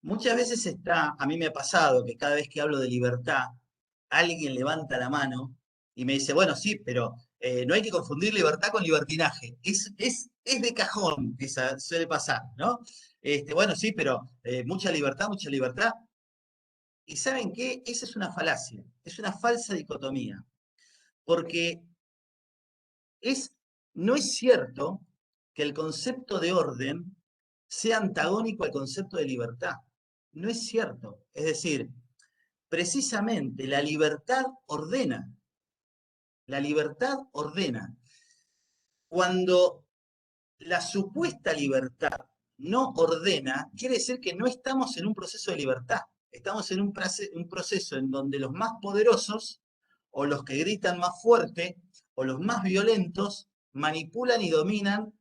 muchas veces a mí me ha pasado que cada vez que hablo de libertad, alguien levanta la mano y me dice, bueno, sí, pero no hay que confundir libertad con libertinaje. Es de cajón, esa suele pasar, ¿no? Bueno, sí, pero mucha libertad, mucha libertad. Y ¿saben qué? Esa es una falacia, es una falsa dicotomía, porque no es cierto que el concepto de orden sea antagónico al concepto de libertad. No es cierto. Es decir, precisamente la libertad ordena. La libertad ordena. Cuando la supuesta libertad no ordena, quiere decir que no estamos en un proceso de libertad. Estamos en un proceso en donde los más poderosos, o los que gritan más fuerte, o los más violentos, manipulan y dominan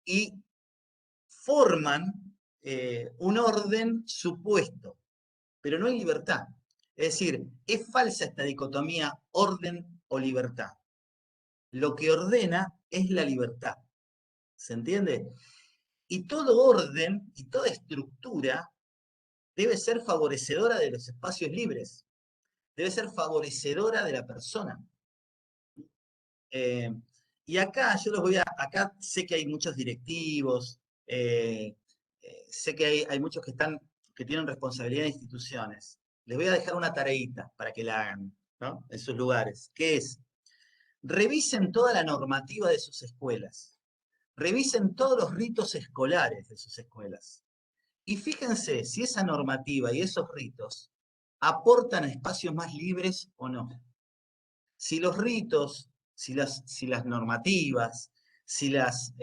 y forman un orden supuesto, pero no hay libertad. Es decir, es falsa esta dicotomía orden o libertad. Lo que ordena es la libertad. ¿Se entiende? Y todo orden y toda estructura debe ser favorecedora de los espacios libres, debe ser favorecedora de la persona. Y acá acá sé que hay muchos directivos, sé que hay muchos que tienen responsabilidad en instituciones. Les voy a dejar una tareita para que la hagan, ¿no? En sus lugares, que es, revisen toda la normativa de sus escuelas, revisen todos los ritos escolares de sus escuelas, y fíjense si esa normativa y esos ritos aportan a espacios más libres o no. Si los ritos, si las normativas, si los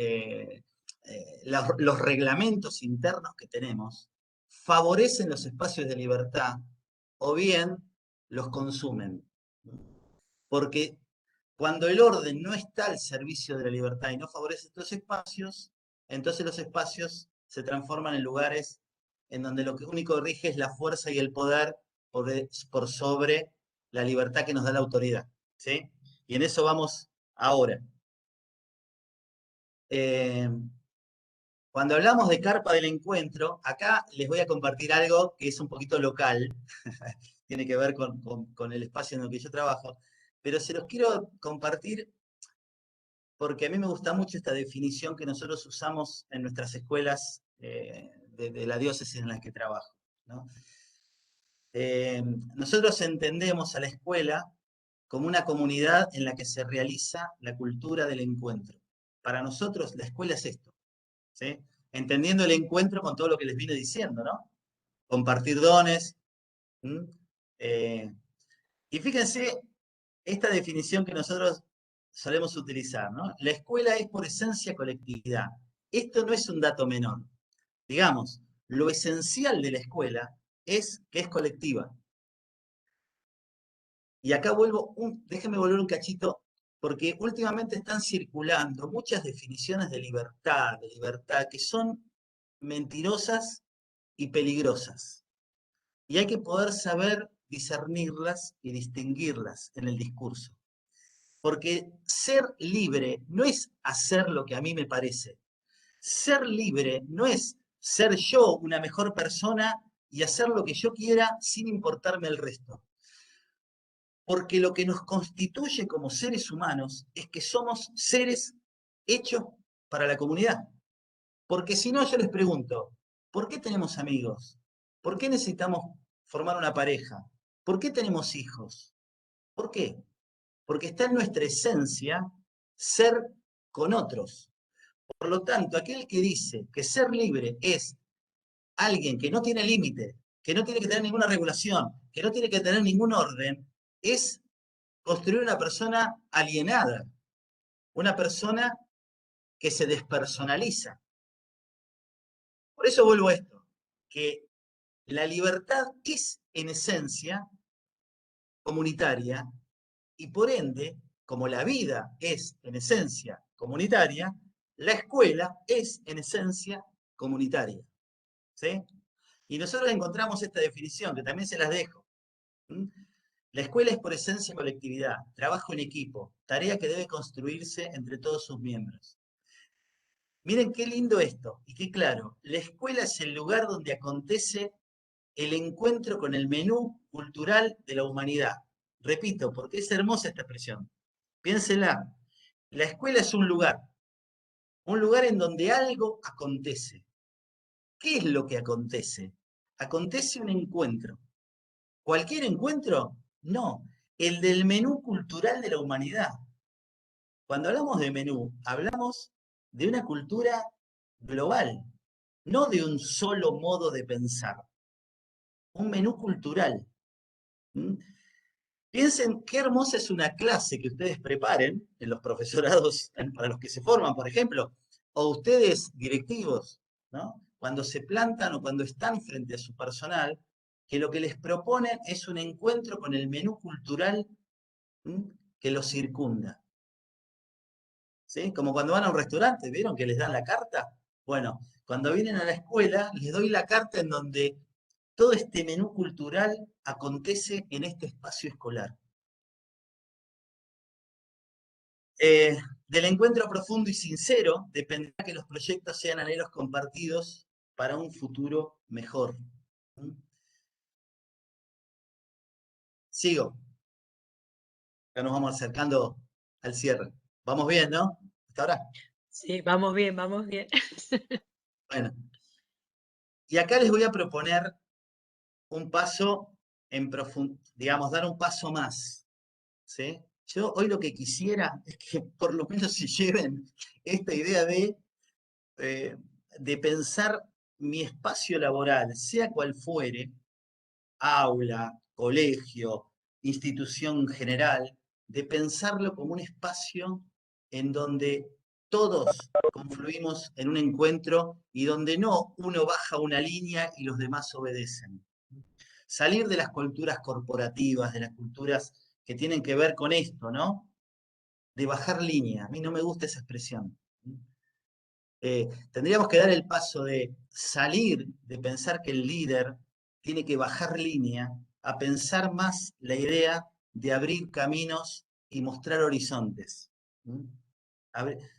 reglamentos internos que tenemos favorecen los espacios de libertad o bien los consumen. Porque cuando el orden no está al servicio de la libertad y no favorece estos espacios, entonces los espacios se transforman en lugares en donde lo que único rige es la fuerza y el poder por sobre la libertad que nos da la autoridad. ¿Sí? Y en eso vamos ahora. Cuando hablamos de carpa del encuentro, acá les voy a compartir algo que es un poquito local, tiene que ver con el espacio en el que yo trabajo, pero se los quiero compartir porque a mí me gusta mucho esta definición que nosotros usamos en nuestras escuelas de la diócesis en la que trabajo, ¿no? Nosotros entendemos a la escuela como una comunidad en la que se realiza la cultura del encuentro. Para nosotros la escuela es esto, ¿sí? Entendiendo el encuentro con todo lo que les vine diciendo, ¿no? Compartir dones. Y fíjense esta definición que nosotros solemos utilizar, ¿no? La escuela es por esencia colectividad. Esto no es un dato menor. Digamos, lo esencial de la escuela es que es colectiva. Y acá déjenme volver un cachito, porque últimamente están circulando muchas definiciones de libertad, que son mentirosas y peligrosas. Y hay que poder saber discernirlas y distinguirlas en el discurso. Porque ser libre no es hacer lo que a mí me parece. Ser libre no es ser yo una mejor persona y hacer lo que yo quiera sin importarme el resto. Porque lo que nos constituye como seres humanos es que somos seres hechos para la comunidad. Porque si no, yo les pregunto, ¿por qué tenemos amigos? ¿Por qué necesitamos formar una pareja? ¿Por qué tenemos hijos? ¿Por qué? Porque está en nuestra esencia ser con otros. Por lo tanto, aquel que dice que ser libre es alguien que no tiene límite, que no tiene que tener ninguna regulación, que no tiene que tener ningún orden, es construir una persona alienada, una persona que se despersonaliza. Por eso vuelvo a esto, que la libertad es en esencia comunitaria y por ende, como la vida es en esencia comunitaria, la escuela es en esencia comunitaria. ¿Sí? Y nosotros encontramos esta definición, que también se las dejo. La escuela es por esencia colectividad, trabajo en equipo, tarea que debe construirse entre todos sus miembros. Miren qué lindo esto, y qué claro, la escuela es el lugar donde acontece el encuentro con el menú cultural de la humanidad. Repito, porque es hermosa esta expresión. Piénsenla. La escuela es un lugar en donde algo acontece. ¿Qué es lo que acontece? Acontece un encuentro. ¿Cualquier encuentro? No, el del menú cultural de la humanidad. Cuando hablamos de menú, hablamos de una cultura global, no de un solo modo de pensar. Un menú cultural. Piensen qué hermosa es una clase que ustedes preparen en los profesorados para los que se forman, por ejemplo, o ustedes directivos, ¿no? Cuando se plantan o cuando están frente a su personal, que lo que les proponen es un encuentro con el menú cultural que los circunda. ¿Sí? Como cuando van a un restaurante, ¿vieron que les dan la carta? Bueno, cuando vienen a la escuela, les doy la carta en donde todo este menú cultural acontece en este espacio escolar. Del encuentro profundo y sincero dependerá que los proyectos sean anhelos compartidos para un futuro mejor. Sigo. Ya nos vamos acercando al cierre. Vamos bien, ¿no? ¿Hasta ahora? Sí, vamos bien, vamos bien. Bueno. Y acá les voy a proponer un paso en digamos, dar un paso más. ¿Sí? Yo hoy lo que quisiera es que por lo menos se lleven esta idea de pensar mi espacio laboral, sea cual fuere, aula, colegio, institución general, de pensarlo como un espacio en donde todos confluimos en un encuentro y donde no uno baja una línea y los demás obedecen. Salir de las culturas corporativas, de las culturas que tienen que ver con esto, ¿no? De bajar línea. A mí no me gusta esa expresión. Tendríamos que dar el paso de salir de pensar que el líder tiene que bajar línea a pensar más la idea de abrir caminos y mostrar horizontes.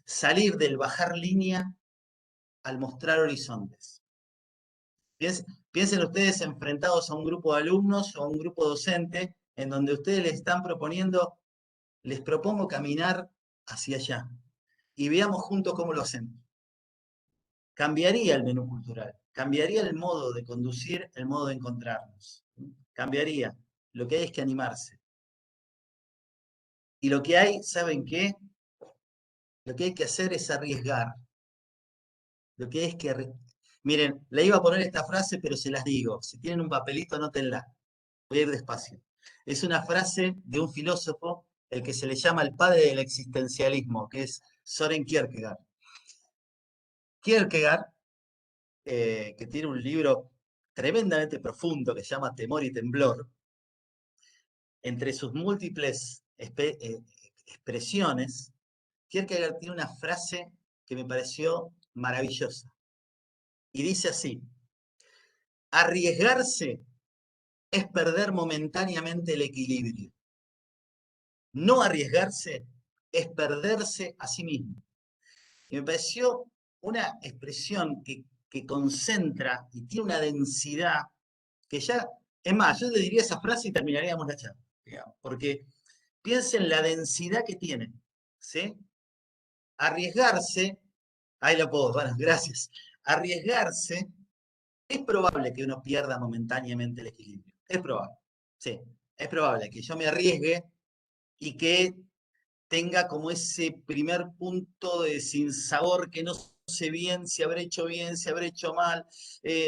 Salir del bajar línea al mostrar horizontes. Piensen ustedes enfrentados a un grupo de alumnos o a un grupo docente en donde ustedes les están proponiendo, les propongo caminar hacia allá y veamos juntos cómo lo hacemos. Cambiaría el menú cultural, cambiaría el modo de conducir, el modo de encontrarnos. Cambiaría. Lo que hay es que animarse. Y lo que hay, ¿saben qué? Lo que hay que hacer es arriesgar. Lo que hay es que... Miren, le iba a poner esta frase, pero se las digo. Si tienen un papelito, anótenla. Voy a ir despacio. Es una frase de un filósofo, el que se le llama el padre del existencialismo, que es Søren Kierkegaard. Kierkegaard, que tiene un libro tremendamente profundo que se llama Temor y Temblor, entre sus múltiples expresiones, Kierkegaard tiene una frase que me pareció maravillosa. Y dice así: arriesgarse es perder momentáneamente el equilibrio. No arriesgarse es perderse a sí mismo. Y me pareció una expresión que concentra y tiene una densidad que ya, es más, yo le diría esa frase y terminaríamos la charla, digamos, porque piensen la densidad que tiene, ¿sí? Arriesgarse, ahí lo puedo, bueno, gracias. Arriesgarse, es probable que uno pierda momentáneamente el equilibrio. Es probable, sí. Es probable que yo me arriesgue y que tenga como ese primer punto de sinsabor, que no sé bien si habré hecho bien, si habré hecho mal.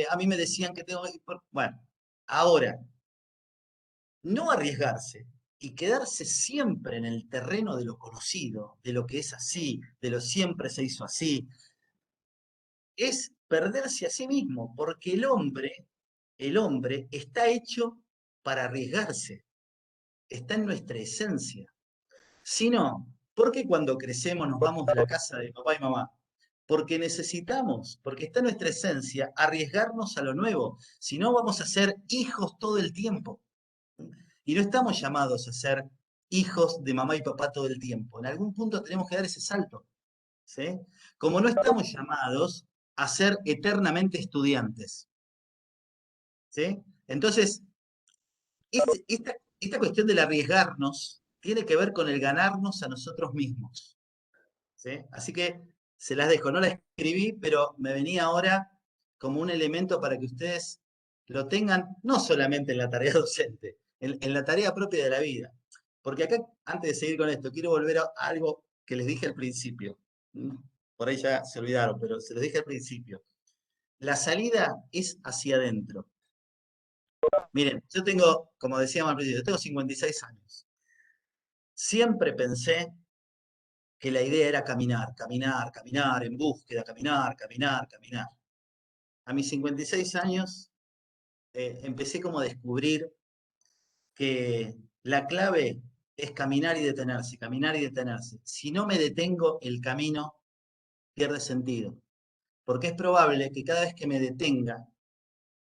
A mí me decían que tengo... Bueno, ahora, no arriesgarse y quedarse siempre en el terreno de lo conocido, de lo que es así, de lo siempre se hizo así, es perderse a sí mismo, porque el hombre está hecho para arriesgarse, está en nuestra esencia. Si no, ¿por qué cuando crecemos nos vamos de la casa de papá y mamá? Porque necesitamos, porque está en nuestra esencia, arriesgarnos a lo nuevo. Si no, vamos a ser hijos todo el tiempo. Y no estamos llamados a ser hijos de mamá y papá todo el tiempo. En algún punto tenemos que dar ese salto, ¿sí? Como no estamos llamados a ser eternamente estudiantes, ¿sí? Entonces, esta cuestión del arriesgarnos tiene que ver con el ganarnos a nosotros mismos, ¿sí? Así que se las dejo, no la escribí, pero me venía ahora como un elemento para que ustedes lo tengan, no solamente en la tarea docente, en la tarea propia de la vida. Porque acá, antes de seguir con esto, quiero volver a algo que les dije al principio. Por ahí ya se olvidaron, pero se los dije al principio. La salida es hacia adentro. Miren, yo tengo, como decíamos al principio, yo tengo 56 años. Siempre pensé que la idea era caminar, caminar, caminar, en búsqueda, caminar, caminar, caminar. A mis 56 años empecé como a descubrir que la clave es caminar y detenerse, caminar y detenerse. Si no me detengo, el camino pierde sentido. Porque es probable que cada vez que me detenga,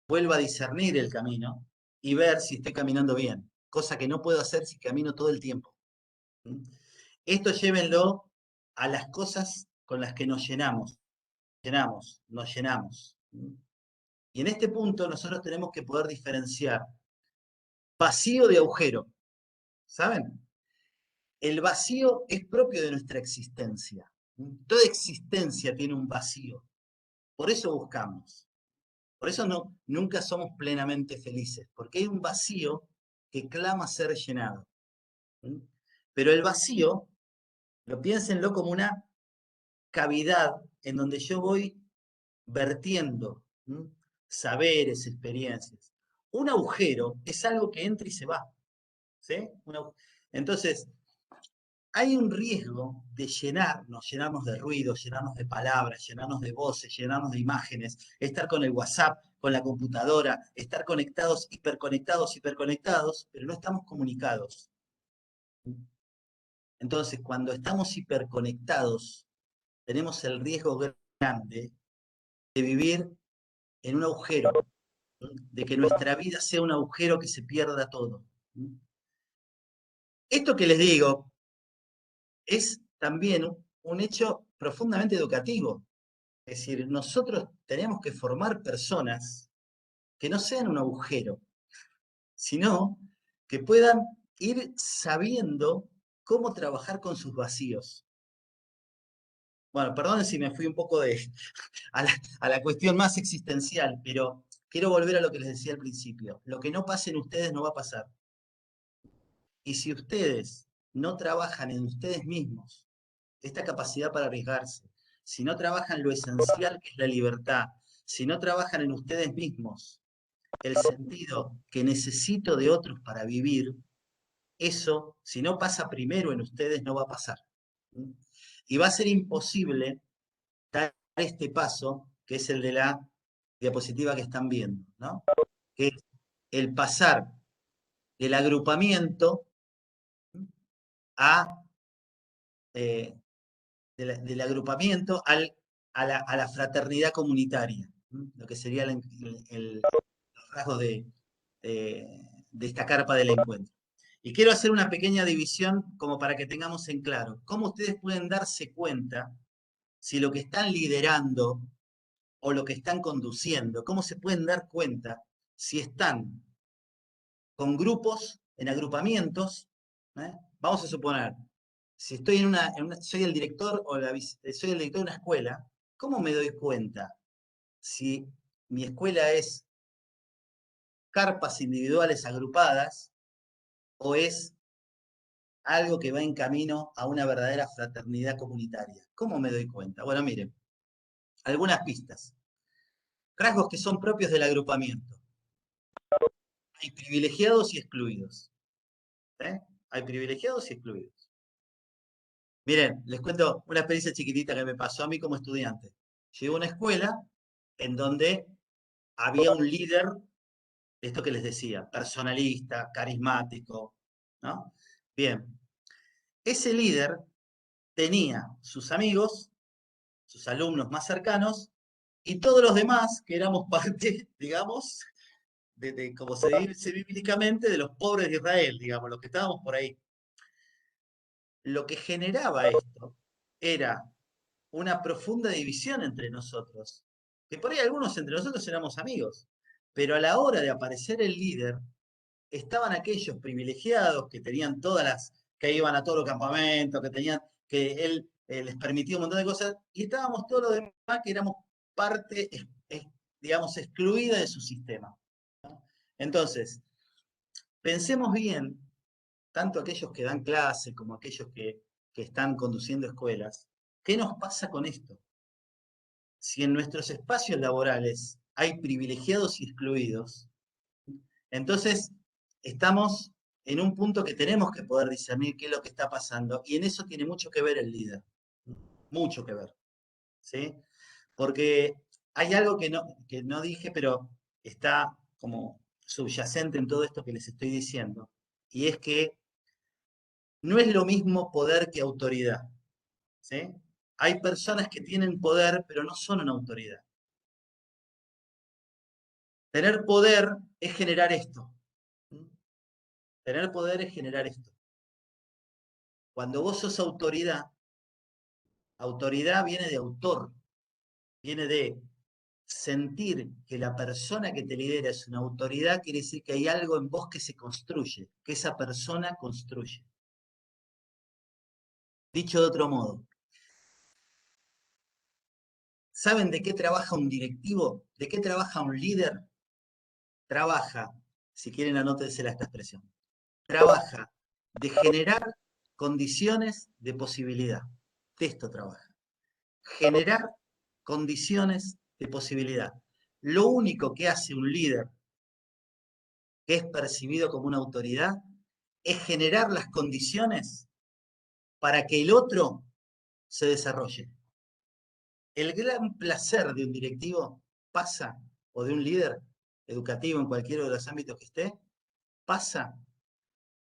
vuelva a discernir el camino y ver si estoy caminando bien, cosa que no puedo hacer si camino todo el tiempo. Esto llévenlo a las cosas con las que nos llenamos, nos llenamos. Y en este punto nosotros tenemos que poder diferenciar vacío de agujero, ¿saben? El vacío es propio de nuestra existencia. Toda existencia tiene un vacío. Por eso buscamos. Por eso nunca somos plenamente felices, porque hay un vacío que clama ser llenado. Pero el vacío, piénsenlo como una cavidad en donde yo voy vertiendo saberes, experiencias. Un agujero es algo que entra y se va, ¿sí? Entonces, hay un riesgo de llenarnos de ruido, llenarnos de palabras, llenarnos de voces, llenarnos de imágenes, estar con el WhatsApp, con la computadora, estar conectados, hiperconectados, pero no estamos comunicados. Entonces, cuando estamos hiperconectados, tenemos el riesgo grande de vivir en un agujero, de que nuestra vida sea un agujero que se pierda todo. Esto que les digo es también un hecho profundamente educativo. Es decir, nosotros tenemos que formar personas que no sean un agujero, sino que puedan ir sabiendo cómo trabajar con sus vacíos. Bueno, perdonen si me fui un poco a la cuestión más existencial, pero quiero volver a lo que les decía al principio. Lo que no pase en ustedes no va a pasar. Y si ustedes no trabajan en ustedes mismos esta capacidad para arriesgarse, si no trabajan lo esencial que es la libertad, si no trabajan en ustedes mismos el sentido que necesito de otros para vivir, eso, si no pasa primero en ustedes, no va a pasar. Y va a ser imposible dar este paso, que es el de la diapositiva que están viendo, ¿no? Que es el pasar del agrupamiento del agrupamiento a la fraternidad comunitaria, ¿no? Lo que sería los rasgos de esta carpa del encuentro. Y quiero hacer una pequeña división como para que tengamos en claro cómo ustedes pueden darse cuenta si lo que están liderando o lo que están conduciendo, cómo se pueden dar cuenta si están con grupos, en agrupamientos. Vamos a suponer, si estoy soy el director o soy el director de una escuela, ¿cómo me doy cuenta si mi escuela es carpas individuales agrupadas o es algo que va en camino a una verdadera fraternidad comunitaria? ¿Cómo me doy cuenta? Bueno, miren, algunas pistas. Rasgos que son propios del agrupamiento. Hay privilegiados y excluidos. Hay privilegiados y excluidos. Miren, les cuento una experiencia chiquitita que me pasó a mí como estudiante. Llegué a una escuela en donde había un líder, esto que les decía, personalista, carismático, ¿no? Bien, ese líder tenía sus amigos, sus alumnos más cercanos, y todos los demás que éramos parte, digamos, como se dice bíblicamente, de los pobres de Israel, digamos, los que estábamos por ahí. Lo que generaba esto era una profunda división entre nosotros, que por ahí algunos entre nosotros éramos amigos, pero a la hora de aparecer el líder, estaban aquellos privilegiados que tenían que iban a todos los campamentos, que él les permitía un montón de cosas, y estábamos todos los demás que éramos parte, digamos, excluida de su sistema, ¿no? Entonces, pensemos bien, tanto aquellos que dan clase como aquellos que están conduciendo escuelas, ¿qué nos pasa con esto? Si en nuestros espacios laborales hay privilegiados y excluidos, entonces estamos en un punto que tenemos que poder discernir qué es lo que está pasando, y en eso tiene mucho que ver el líder, mucho que ver, ¿sí? Porque hay algo que no dije, pero está como subyacente en todo esto que les estoy diciendo, y es que no es lo mismo poder que autoridad, ¿sí? Hay personas que tienen poder, pero no son una autoridad. Tener poder es generar esto. Tener poder es generar esto. Cuando vos sos autoridad, autoridad viene de autor, viene de sentir que la persona que te lidera es una autoridad, quiere decir que hay algo en vos que se construye, que esa persona construye. Dicho de otro modo, ¿saben de qué trabaja un directivo? ¿De qué trabaja un líder? Trabaja, si quieren anótensela esta expresión, trabaja de generar condiciones de posibilidad. De esto trabaja. Generar condiciones de posibilidad. Lo único que hace un líder que es percibido como una autoridad es generar las condiciones para que el otro se desarrolle. El gran placer de un directivo pasa, o de un líder educativo en cualquiera de los ámbitos que esté, pasa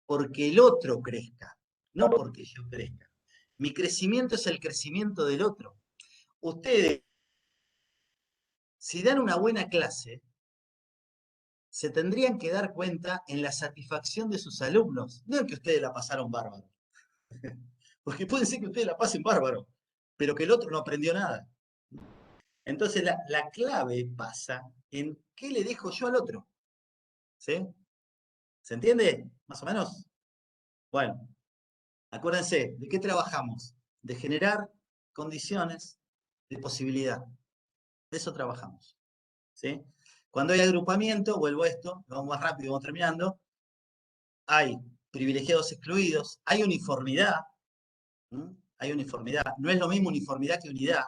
porque el otro crezca, no porque yo crezca. Mi crecimiento es el crecimiento del otro. Ustedes, si dan una buena clase, se tendrían que dar cuenta en la satisfacción de sus alumnos, no en que ustedes la pasaron bárbaro. Porque puede ser que ustedes la pasen bárbaro, pero que el otro no aprendió nada. Entonces la clave pasa en qué le dejo yo al otro. ¿Sí? ¿Se entiende? ¿Más o menos? Bueno, acuérdense, ¿de qué trabajamos? De generar condiciones de posibilidad. De eso trabajamos. ¿Sí? Cuando hay agrupamiento, vuelvo a esto, vamos más rápido, vamos terminando, hay privilegiados excluidos, hay uniformidad, ¿m? Hay uniformidad. No es lo mismo uniformidad que unidad,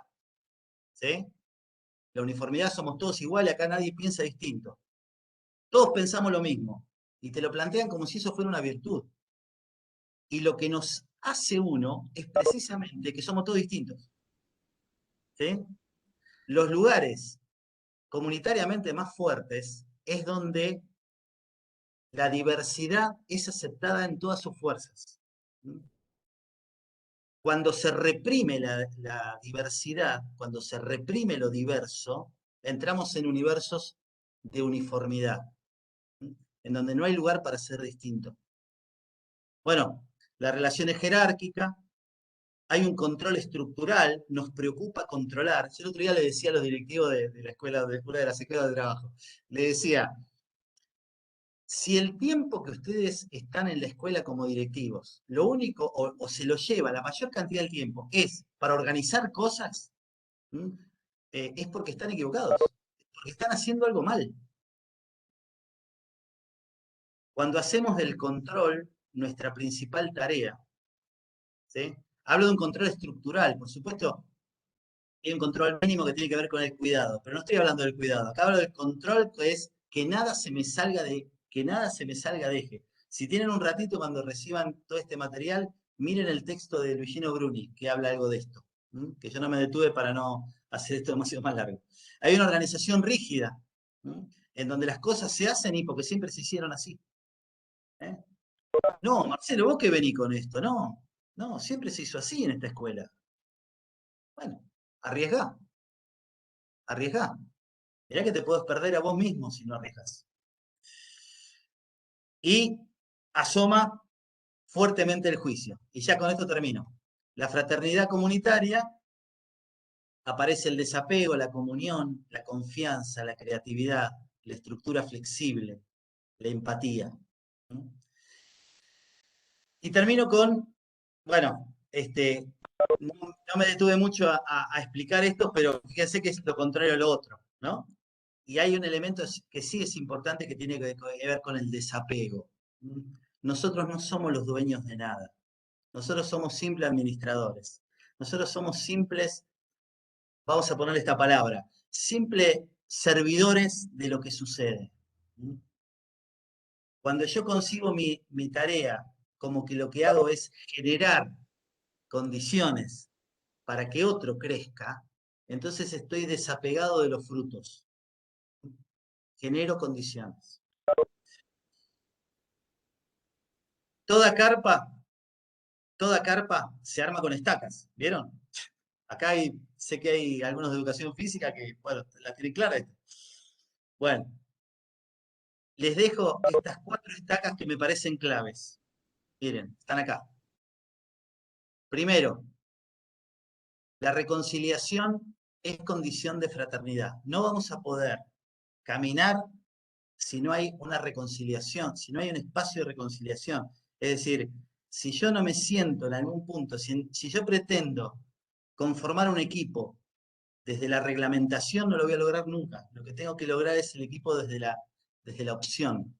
¿sí? La uniformidad somos todos iguales, acá nadie piensa distinto. Todos pensamos lo mismo, y te lo plantean como si eso fuera una virtud. Y lo que nos hace uno es precisamente que somos todos distintos, ¿sí? Los lugares comunitariamente más fuertes es donde la diversidad es aceptada en todas sus fuerzas. Cuando se reprime la diversidad, cuando se reprime lo diverso, entramos en universos de uniformidad, en donde no hay lugar para ser distinto. Bueno, la relación es jerárquica, hay un control estructural, nos preocupa controlar. Yo el otro día le decía a los directivos de la escuela, de la Secretaría de Trabajo, le decía, si el tiempo que ustedes están en la escuela como directivos, lo único, o se lo lleva la mayor cantidad del tiempo, es para organizar cosas, es porque están equivocados, porque están haciendo algo mal. Cuando hacemos del control nuestra principal tarea, ¿sí? Hablo de un control estructural, por supuesto, hay un control mínimo que tiene que ver con el cuidado, pero no estoy hablando del cuidado, acá hablo del control que es que nada se me salga de eje. Si tienen un ratito cuando reciban todo este material, miren el texto de Luigino Bruni, que habla algo de esto, que yo no me detuve para no hacer esto demasiado más largo. Hay una organización rígida, en donde las cosas se hacen y porque siempre se hicieron así. No, Marcelo, vos que venís con esto, no, siempre se hizo así en esta escuela. Bueno, arriesgá. Mirá que te podés perder a vos mismo si no arriesgas. Y asoma fuertemente el juicio. Y ya con esto termino. La fraternidad comunitaria, aparece el desapego, la comunión, la confianza, la creatividad, la estructura flexible, la empatía. Y termino con, bueno, no me detuve mucho a explicar esto, pero fíjense que es lo contrario a lo otro, ¿no? Y hay un elemento que sí es importante que tiene que ver con el desapego. Nosotros no somos los dueños de nada. Nosotros somos simples administradores. Nosotros somos simples, vamos a ponerle esta palabra, simples servidores de lo que sucede. Cuando yo concibo mi tarea como que lo que hago es generar condiciones para que otro crezca, entonces estoy desapegado de los frutos. Genero condiciones. Toda carpa se arma con estacas, ¿vieron? Acá sé que hay algunos de educación física que, bueno, la tienen clara esta. Bueno, les dejo estas 4 estacas que me parecen claves. Miren, están acá. Primero, la reconciliación es condición de fraternidad. No vamos a poder caminar si no hay una reconciliación, si no hay un espacio de reconciliación. Es decir, si yo no me siento en algún punto, si yo pretendo conformar un equipo desde la reglamentación, no lo voy a lograr nunca. Lo que tengo que lograr es el equipo desde la opción.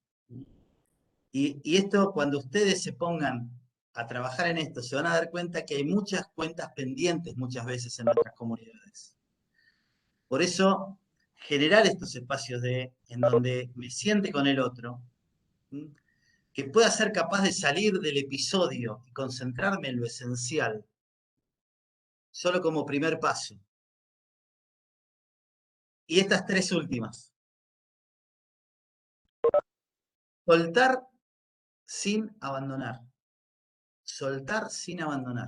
Y esto, cuando ustedes se pongan a trabajar en esto, se van a dar cuenta que hay muchas cuentas pendientes muchas veces en nuestras comunidades. Por eso, generar estos espacios en donde me siente con el otro, que pueda ser capaz de salir del episodio y concentrarme en lo esencial, solo como primer paso. Y estas 3 últimas. Soltar sin abandonar. Soltar sin abandonar.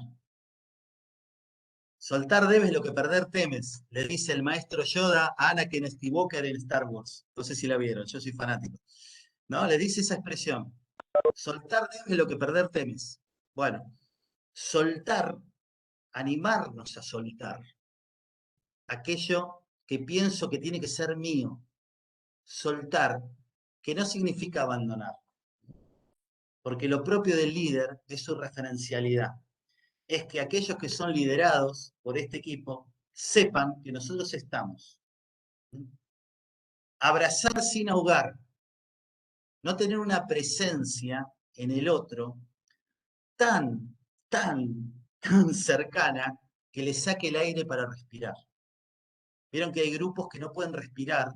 Soltar debes lo que perder temes, le dice el maestro Yoda a Anakin Skywalker en Star Wars. No sé si la vieron, yo soy fanático. ¿No? Le dice esa expresión. Soltar debes lo que perder temes. Bueno, soltar, animarnos a soltar aquello que pienso que tiene que ser mío. Soltar, que no significa abandonar. Porque lo propio del líder es su referencialidad. Es que aquellos que son liderados por este equipo sepan que nosotros estamos. Abrazar sin ahogar. No tener una presencia en el otro tan cercana que le saque el aire para respirar. Vieron que hay grupos que no pueden respirar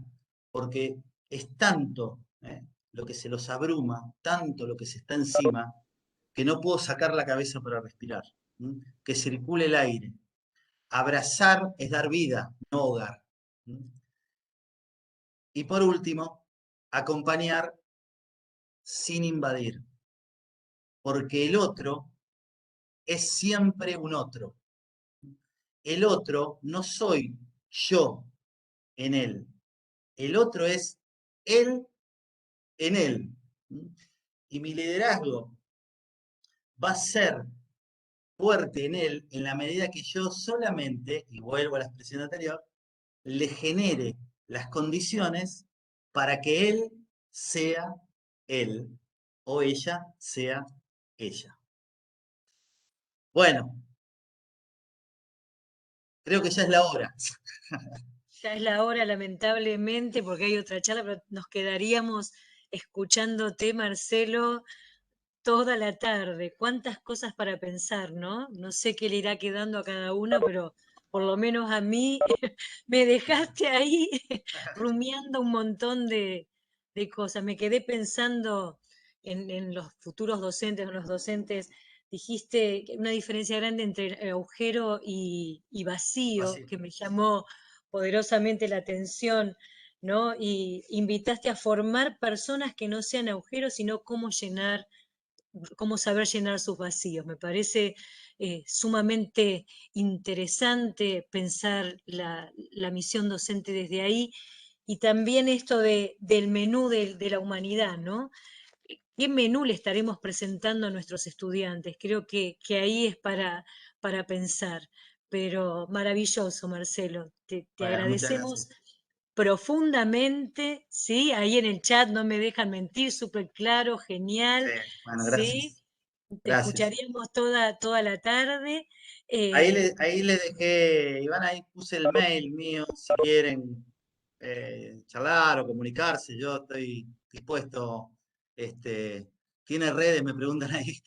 porque es tanto lo que se los abruma, tanto lo que se está encima, que no puedo sacar la cabeza para respirar. Que circule el aire. Abrazar es dar vida, no hogar. Y por último, acompañar sin invadir. Porque el otro es siempre un otro. El otro no soy yo en él. El otro es él en él. Y mi liderazgo va a ser fuerte en él en la medida que yo solamente, y vuelvo a la expresión anterior, le genere las condiciones para que él sea él o ella sea ella. Bueno, creo que ya es la hora. Ya es la hora, lamentablemente, porque hay otra charla, pero nos quedaríamos escuchándote, Marcelo, toda la tarde. Cuántas cosas para pensar, ¿no? No sé qué le irá quedando a cada uno, pero por lo menos a mí me dejaste ahí rumiando un montón de cosas. Me quedé pensando en los futuros docentes, en los docentes. Dijiste una diferencia grande entre agujero y vacío, Así. que me llamó poderosamente la atención, ¿no? Y invitaste a formar personas que no sean agujeros, sino cómo saber llenar sus vacíos. Me parece sumamente interesante pensar la misión docente desde ahí, y también esto del menú de la humanidad, ¿no? ¿Qué menú le estaremos presentando a nuestros estudiantes? Creo que ahí es para pensar. Pero maravilloso, Marcelo. Te Bueno, muchas agradecemos gracias. profundamente, ¿sí? Ahí en el chat no me dejan mentir, súper claro, genial, Sí, bueno, ¿sí? gracias. Te Gracias. escucharíamos toda la tarde. Ahí le dejé, Iván, ahí puse el mail mío, si quieren charlar o comunicarse, yo estoy dispuesto. ¿Tiene redes? Me preguntan ahí.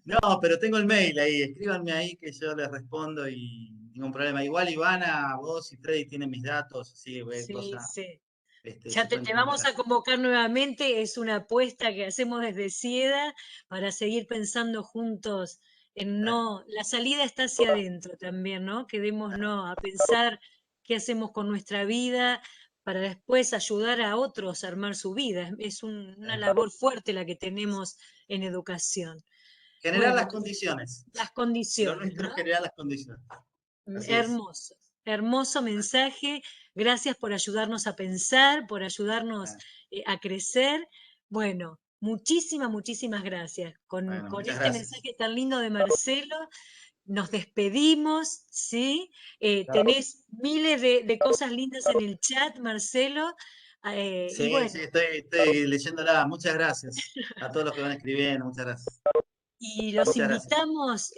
No, pero tengo el mail ahí, escríbanme ahí que yo les respondo y ningún problema. Igual Ivana, vos y Freddy tienen mis datos, así que cualquier Sí, cosa, sí. se Ya pueden te vamos comunicar. a convocar nuevamente, es una apuesta que hacemos desde Cieda para seguir pensando juntos en no, la salida está hacia adentro también, ¿no? Quedémonos a pensar qué hacemos con nuestra vida para después ayudar a otros a armar su vida. Es una labor fuerte la que tenemos en educación. Generar Bueno, las condiciones. las Lo condiciones, nuestro ¿no? es generar las condiciones. Así es. Hermoso, hermoso mensaje. Gracias por ayudarnos a pensar, por ayudarnos a crecer. Bueno, muchísimas gracias. Bueno, Con muchas este gracias. mensaje tan lindo de Marcelo, nos despedimos, ¿sí? Tenés miles de cosas lindas en el chat, Marcelo. Y Sí, sí, bueno, estoy leyéndola. Muchas gracias a todos los que van escribiendo. Muchas gracias. y los Muchas gracias. invitamos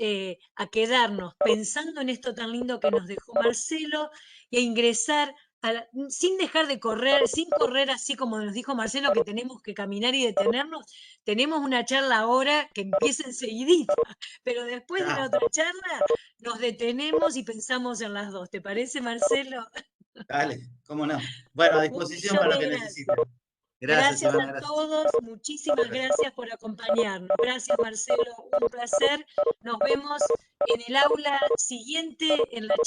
a quedarnos pensando en esto tan lindo que nos dejó Marcelo y a ingresar sin dejar de correr, sin correr así como nos dijo Marcelo, que tenemos que caminar y detenernos. Tenemos una charla ahora que empieza enseguidita, pero después de la Ah, otra charla nos detenemos y pensamos en las dos. ¿Te parece, Marcelo? dale, cómo no. Bueno, a Un disposición millón para lo de que gracias. necesiten. Gracias, Gracias Ivana, a gracias. todos, muchísimas gracias por acompañarnos. Gracias, Marcelo, un placer. Nos vemos en el aula siguiente, en la charla.